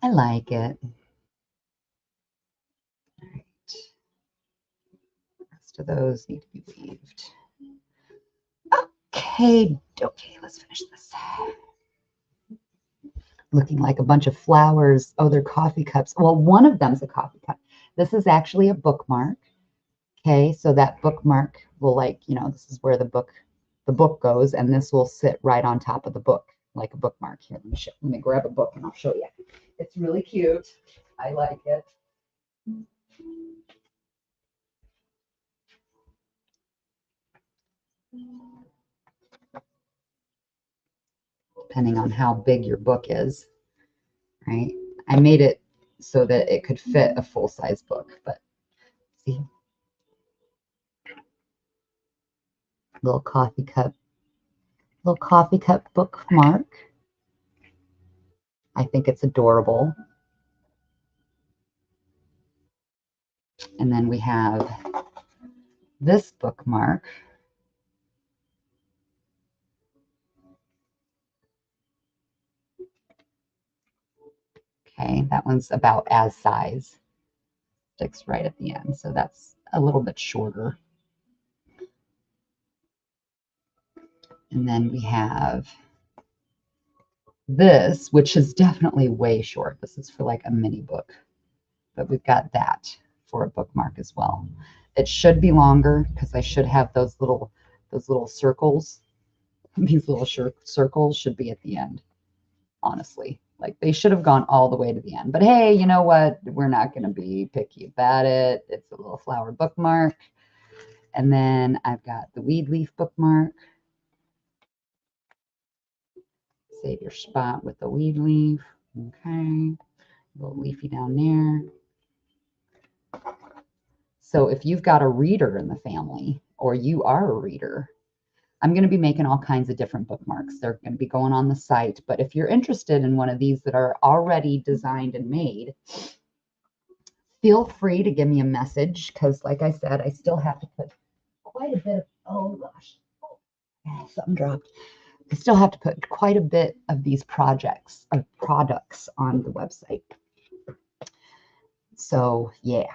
I like it. All right. The rest of those need to be weaved. Okay, let's finish this. Looking like a bunch of flowers. Oh, they're coffee cups. Well, one of them's a coffee cup. This is actually a bookmark. Okay, so that bookmark will, like, this is where the book goes, and this will sit right on top of the book like a bookmark. Here, let me grab a book and I'll show you. It's really cute. I like it. Depending on how big your book is, right? I made it so that it could fit a full-size book, but see, little coffee cup bookmark. I think it's adorable. And then we have this bookmark. Okay, that one's about as size. Sticks right at the end, so that's a little bit shorter. And then we have this, which is definitely way short. This is for like a mini book, but we've got that for a bookmark as well. It should be longer because I should have those little circles. These little circles should be at the end, honestly. Like they should have gone all the way to the end. But hey, you know what? We're not going to be picky about it. It's a little flower bookmark. And then I've got the weed leaf bookmark. Save your spot with the weed leaf. Okay. A little leafy down there. So if you've got a reader in the family or you are a reader, I'm going to be making all kinds of different bookmarks. They're going to be going on the site. But if you're interested in one of these that are already designed and made, feel free to give me a message because, like I said, I still have to put quite a bit of, oh gosh, something dropped. I still have to put quite a bit of these projects or products on the website. So yeah.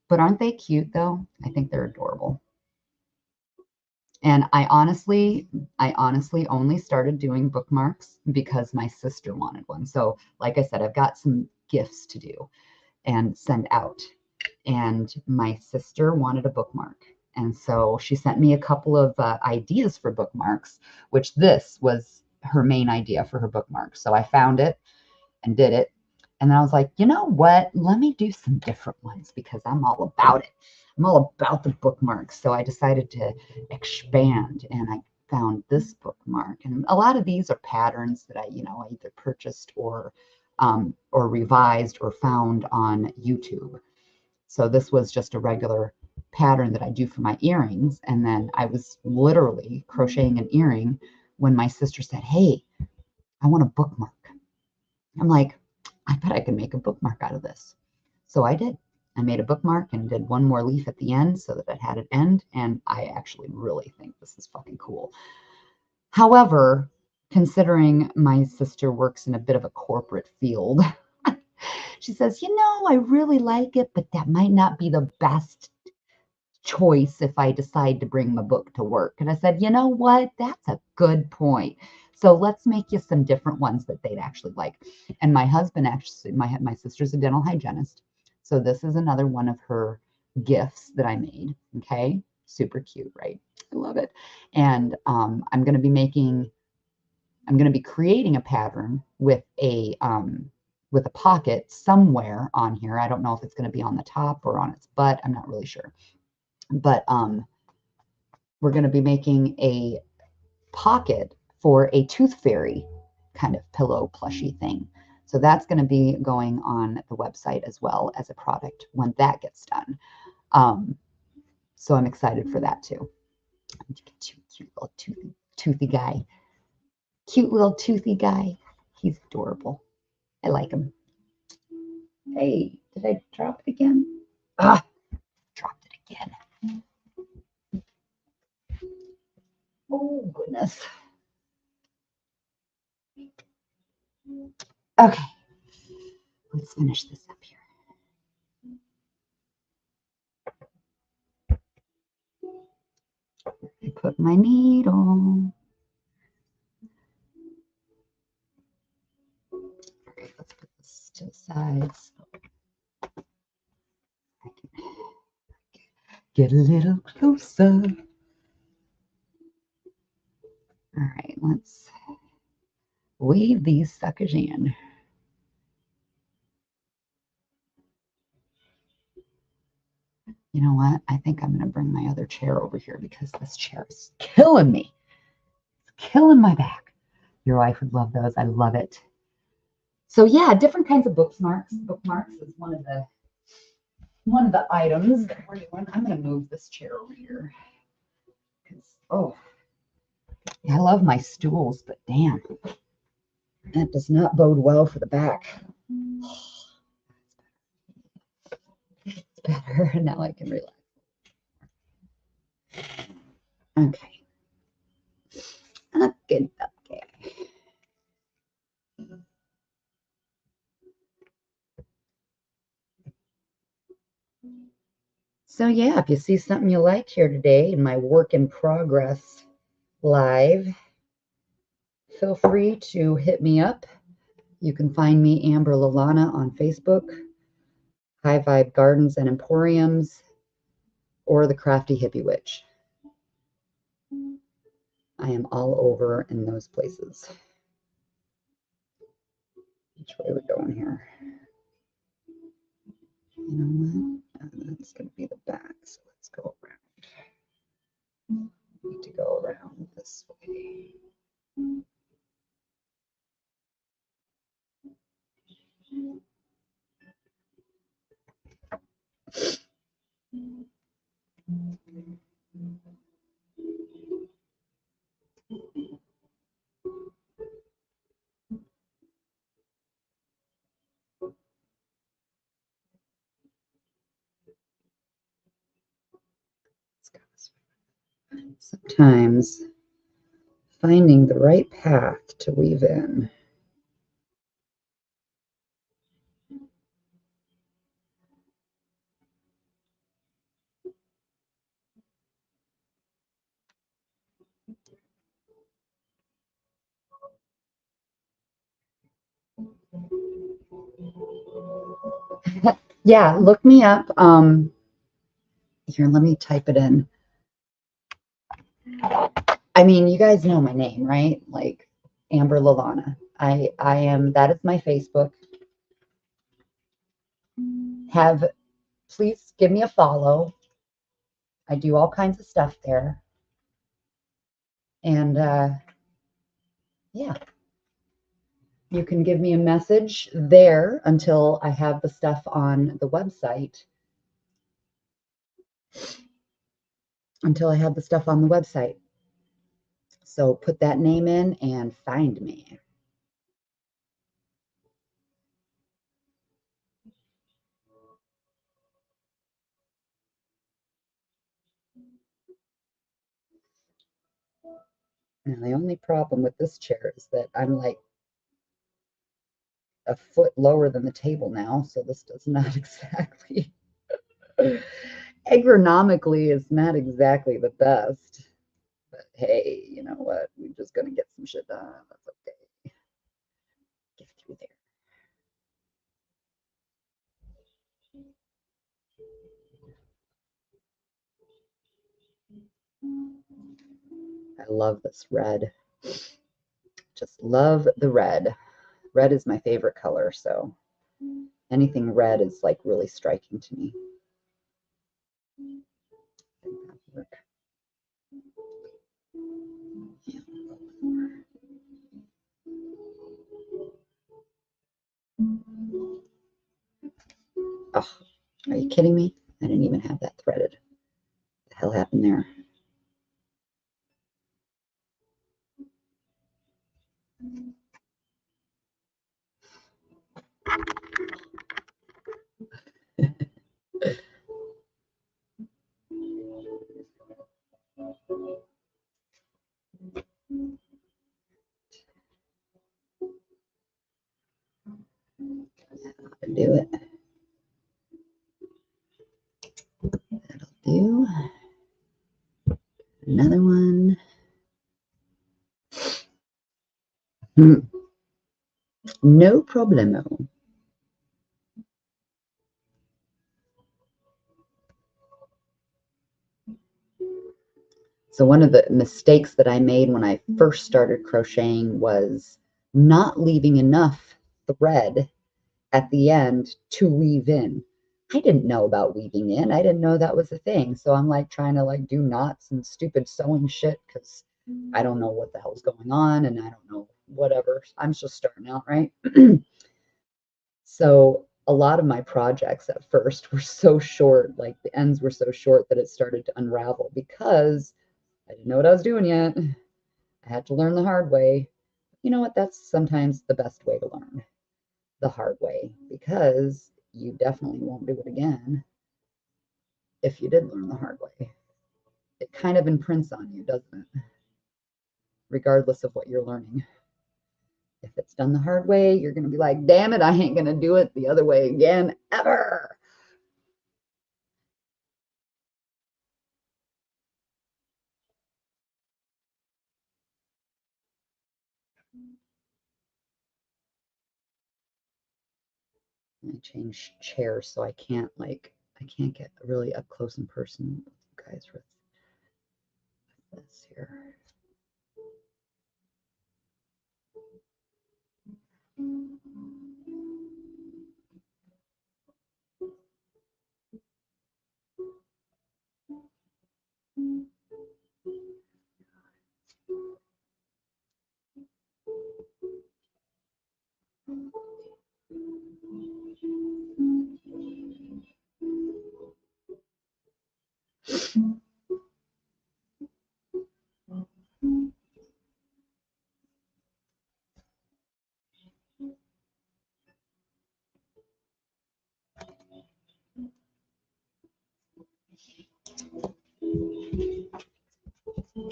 But aren't they cute though? I think they're adorable. And I honestly only started doing bookmarks because my sister wanted one. So like I said, I've got some gifts to do and send out. And my sister wanted a bookmark. And so she sent me a couple of ideas for bookmarks, which this was her main idea for her bookmark. So I found it and did it. And then I was like, you know what? Let me do some different ones because I'm all about it. I'm all about the bookmarks. So I decided to expand and I found this bookmark. And a lot of these are patterns that I either purchased or revised or found on YouTube. So this was just a regular pattern that I do for my earrings. And then I was literally crocheting an earring when my sister said, hey, I want a bookmark. I'm like, I bet I can make a bookmark out of this. So I did. I made a bookmark and did one more leaf at the end so that it had an end. And I actually really think this is fucking cool. However, considering my sister works in a bit of a corporate field, she says, I really like it, but that might not be the best choice if I decide to bring my book to work. And I said, you know what? That's a good point. So let's make you some different ones that they'd actually like. And my husband actually, my sister's a dental hygienist. So this is another one of her gifts that I made. Okay. Super cute, right? I love it. And I'm going to be creating a pattern with a pocket somewhere on here. I don't know if it's going to be on the top or on its butt. I'm not really sure. But we're going to be making a pocket for a tooth fairy kind of pillow plushy thing. So that's going to be going on the website as well as a product when that gets done. So I'm excited for that too. Cute little toothy guy. Cute little toothy guy. He's adorable. I like him. Hey, did I drop it again? Ah, dropped it again. Oh, goodness. Okay, let's finish this up here. I put my needle. Okay, let's put this to the sides. I can get a little closer. All right, let's weave these suckers in. You know what? I think I'm going to bring my other chair over here because this chair is killing me. It's killing my back. Your wife would love those. I love it. So yeah, different kinds of bookmarks. Bookmarks is one of the items that we're doing. I'm going to move this chair over here because I love my stools, but damn, that does not bode well for the back. It's better. Now I can relax. Okay. Okay. So yeah, if you see something you like here today in my work in progress live, feel free to hit me up. You can find me, Amber Lalana, on Facebook, High Vibe Gardens and Emporiums, or the Crafty Hippie Witch. I am all over in those places. Which way are we going here? You know what? That's going to be the back, so let's go around. Need to go around this way. Sometimes finding the right path to weave in. Yeah, look me up. Here, let me type it in. I mean, you guys know my name, right? Like Amber Lalana. I am, that is my Facebook. Please give me a follow. I do all kinds of stuff there. And yeah, you can give me a message there until I have the stuff on the website. Until I have the stuff on the website. So put that name in and find me. Now, the only problem with this chair is that I'm like a foot lower than the table now, so this does not exactly, ergonomically, is not exactly the best. But hey, you know what? We're just going to get some shit done. That's okay. Get through there. I love this red. Just love the red. Red is my favorite color, so anything red is like really striking to me. Oh, are you kidding me? I didn't even have that threaded. What the hell happened there? That'll do it. That'll do. Another one. No problemo. So one of the mistakes that I made when I first started crocheting was not leaving enough thread at the end to weave in. I didn't know about weaving in. I didn't know that was a thing. So I'm like trying to like do knots and stupid sewing shit because I don't know what the hell's going on and I don't know whatever. I'm just starting out, right? So a lot of my projects at first were so short, like the ends were so short that it started to unravel because I didn't know what I was doing yet. I had to learn the hard way. You know what? That's sometimes the best way to learn, the hard way, because you definitely won't do it again if you did learn the hard way. It kind of imprints on you, doesn't it? Regardless of what you're learning. If it's done the hard way, you're going to be like, damn it, I ain't going to do it the other way again, ever. I changed chairs so I can't get really up close and personal with you guys with this here.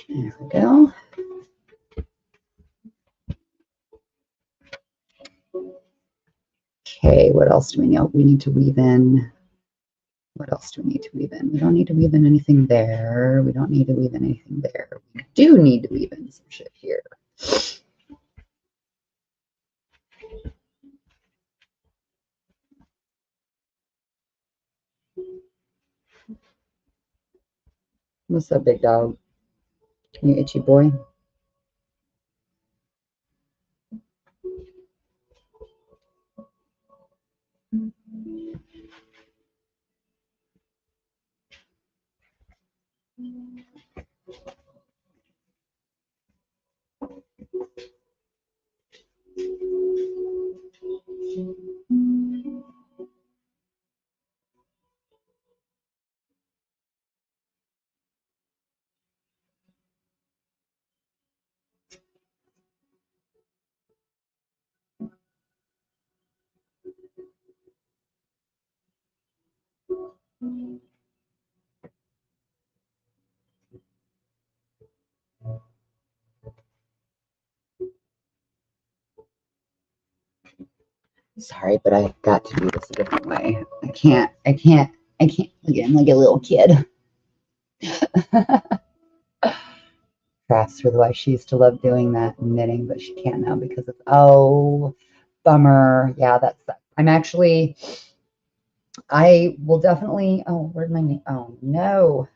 There we go. Okay, what else do we know? We need to weave in. What else do we need to weave in? We don't need to weave in anything there. We don't need to weave in anything there. We do need to weave in some shit here. What's up, big dog? You itchy boy? Sorry, but I got to do this a different way. I can't, again, like a little kid. Crafts for the wife. She used to love doing that knitting, but she can't now because of, oh, bummer. Yeah, that's, I'm actually, I will definitely, oh, where'd my name? Oh, no.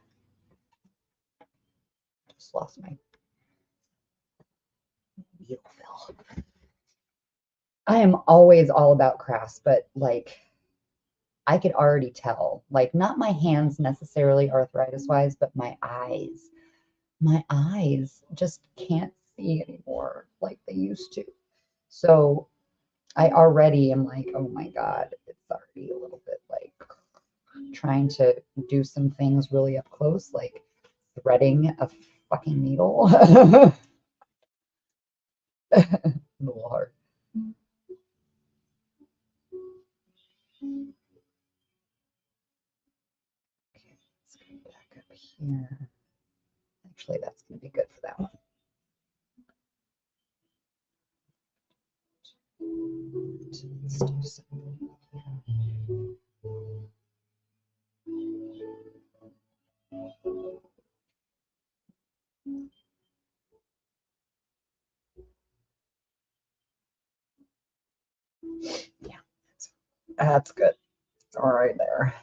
Just lost my needle fill. I am always all about crafts, but like, I could already tell, like, not my hands necessarily arthritis wise, but my eyes just can't see anymore like they used to. So I already am like, oh my God, it's already a little bit like trying to do some things really up close, like threading a fucking needle. A little hard. Okay, let's go back up here. Actually, that's going to be good for that one. Let's do something here. Yeah, that's good. All right there.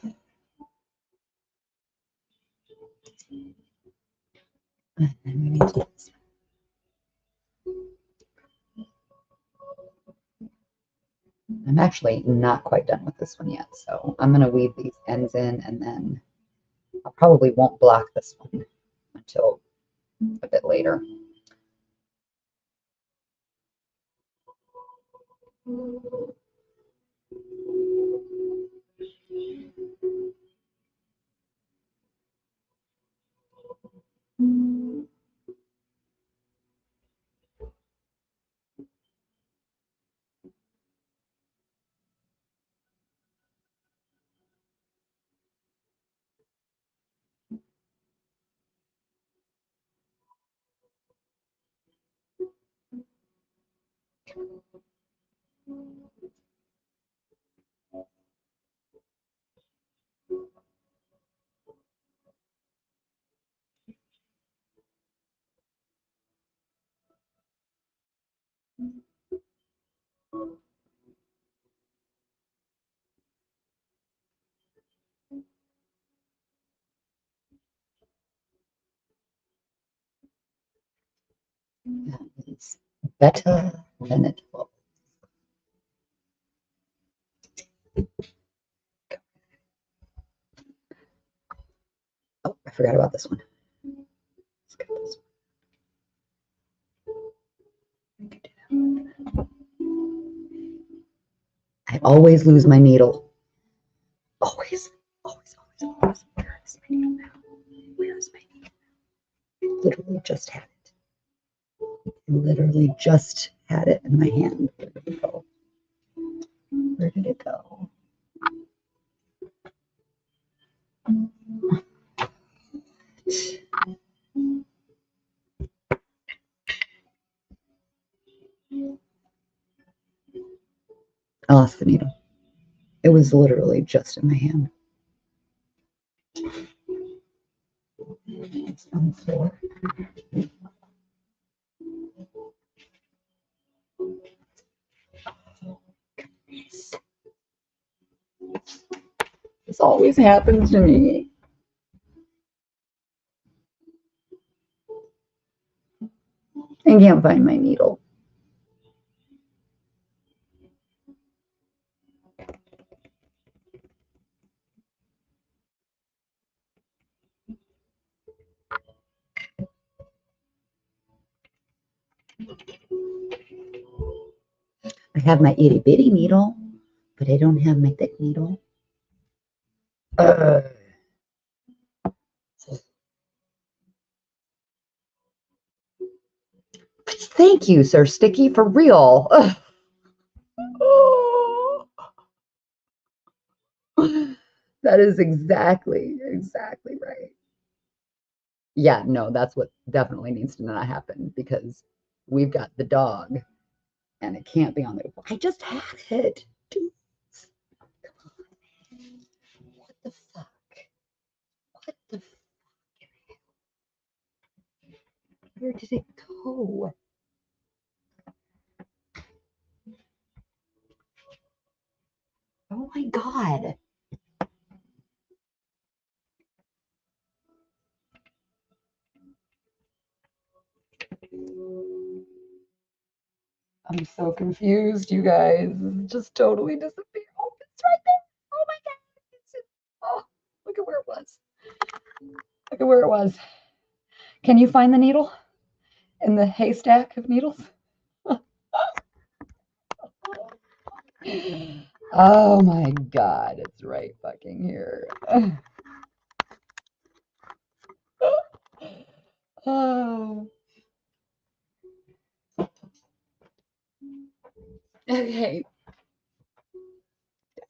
And we need to, I'm actually not quite done with this one yet, so I'm going to weave these ends in, and then I probably won't block this one until a bit later. It's better than it was. Oh, I forgot about this one. Let's get this one. I always lose my needle. Always, always, always, always. Where is my needle now? Where is my needle? I literally just had it. I literally just had it in my hand. Where did it go? Where did it go? I lost the needle. It was literally just in my hand. It's on the floor. This always happens to me. I can't find my needle. I have my itty bitty needle, but I don't have my thick needle. Thank you, Sir Sticky, for real. That is exactly right. Yeah, no, that's what definitely needs to not happen because we've got the dog and it can't be on the. I just had it. Dude, what the fuck? What the fuck? Where did it go? Oh my God. I'm so confused, you guys. It just totally disappeared. Oh, it's right there. Oh my God. Oh, look at where it was. Look at where it was. Can you find the needle in the haystack of needles? Oh my God, it's right fucking here. Oh. Okay.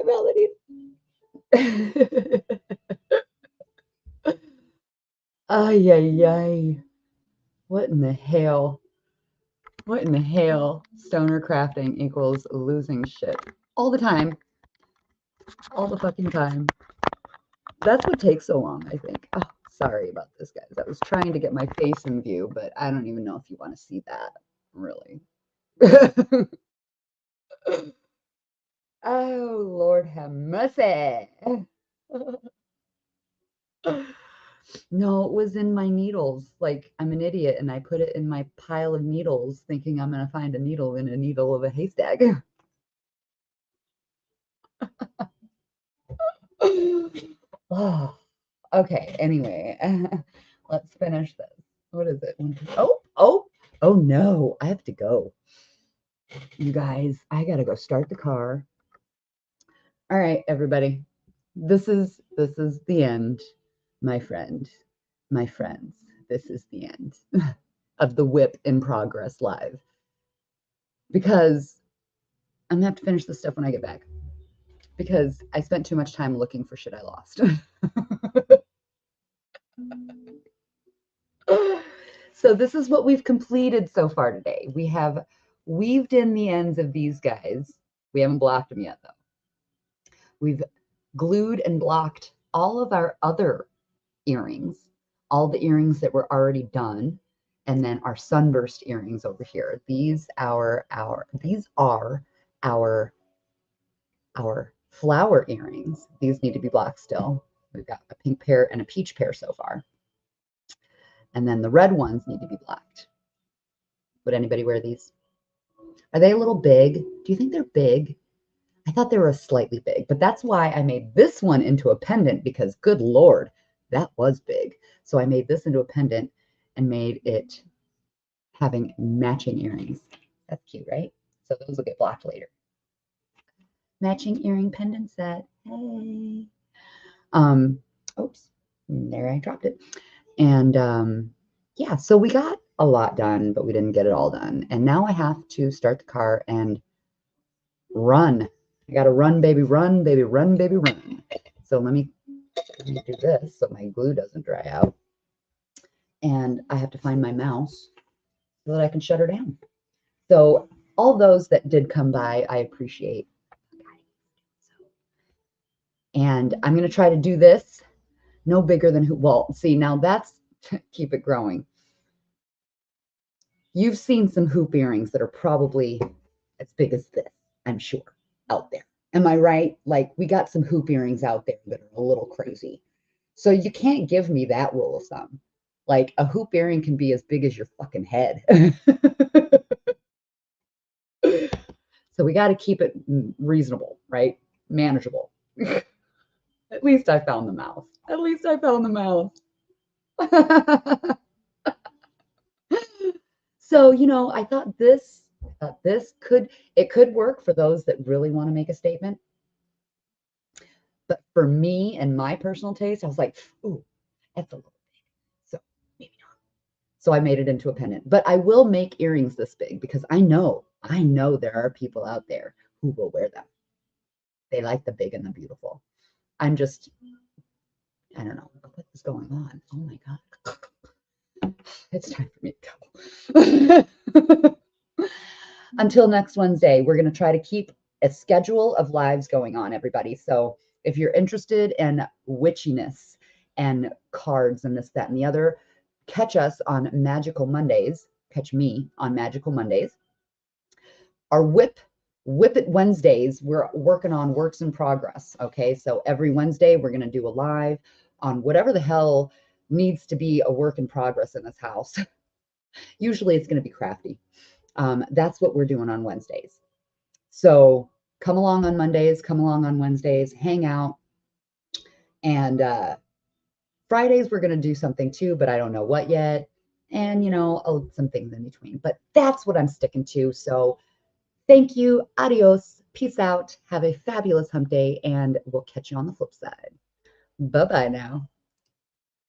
Melody. Ay, ay, ay. What in the hell? What in the hell? Stoner crafting equals losing shit. All the time. All the fucking time. That's what takes so long, I think. Oh, sorry about this, guys. I was trying to get my face in view, but I don't even know if you want to see that, really. Oh, Lord have mercy. No, it was in my needles. Like, I'm an idiot, and I put it in my pile of needles, thinking I'm going to find a needle in a needle of a haystack. Oh, okay, anyway, let's finish this. What is it? Oh no, I have to go. You guys, I gotta go start the car. All right, everybody. This is the end, my friend, my friends. This is the end of the WIP in progress live because I'm gonna have to finish this stuff when I get back because I spent too much time looking for shit I lost. So this is what we've completed so far today. We have weaved in the ends of these guys. We haven't blocked them yet, though. We've glued and blocked all of our other earrings, all the earrings that were already done, and then our sunburst earrings over here. These are our flower earrings. These need to be blocked still. We've got a pink pair and a peach pair so far. And then the red ones need to be blocked. Would anybody wear these? Are they a little big? Do you think they're big? I thought they were slightly big, but that's why I made this one into a pendant because good Lord, that was big. So I made this into a pendant and made it having matching earrings. That's cute, right? So those will get blocked later. Matching earring pendant set. Hey. Oops, there I dropped it. And yeah, so we got a lot done, but we didn't get it all done. And now I have to start the car and run. I got to run, baby, run, baby, run, baby, run. So let me do this so my glue doesn't dry out. And I have to find my mouse so that I can shut her down. So all those that did come by, I appreciate. And I'm going to try to do this no bigger than, well, see, now that's, keep it growing. You've seen some hoop earrings that are probably as big as this, I'm sure, out there. Am I right? Like, we got some hoop earrings out there that are a little crazy. So you can't give me that rule of thumb. Like, a hoop earring can be as big as your fucking head. So we got to keep it reasonable, right? Manageable. At least I found the mouse. At least I found the mouse. So, I thought this could work for those that really want to make a statement. But for me and my personal taste, I was like, ooh, that's a little big. So maybe not. So I made it into a pendant. But I will make earrings this big because I know there are people out there who will wear them. They like the big and the beautiful. I don't know what is going on. Oh my God. It's time for me to go. Until next Wednesday, we're going to try to keep a schedule of lives going on, everybody. So if you're interested in witchiness and cards and this, that, and the other, catch us on Magical Mondays. Catch me on Magical Mondays. Our Whip It Wednesdays, we're working on works in progress. Okay, so every Wednesday we're going to do a live on whatever the hell needs to be a work in progress in this house. Usually it's going to be crafty. That's what we're doing on Wednesdays. So come along on Mondays, come along on Wednesdays, hang out. And Fridays, we're going to do something too, but I don't know what yet. And, some things in between. But that's what I'm sticking to. So thank you. Adios. Peace out. Have a fabulous hump day. And we'll catch you on the flip side. Bye-bye now.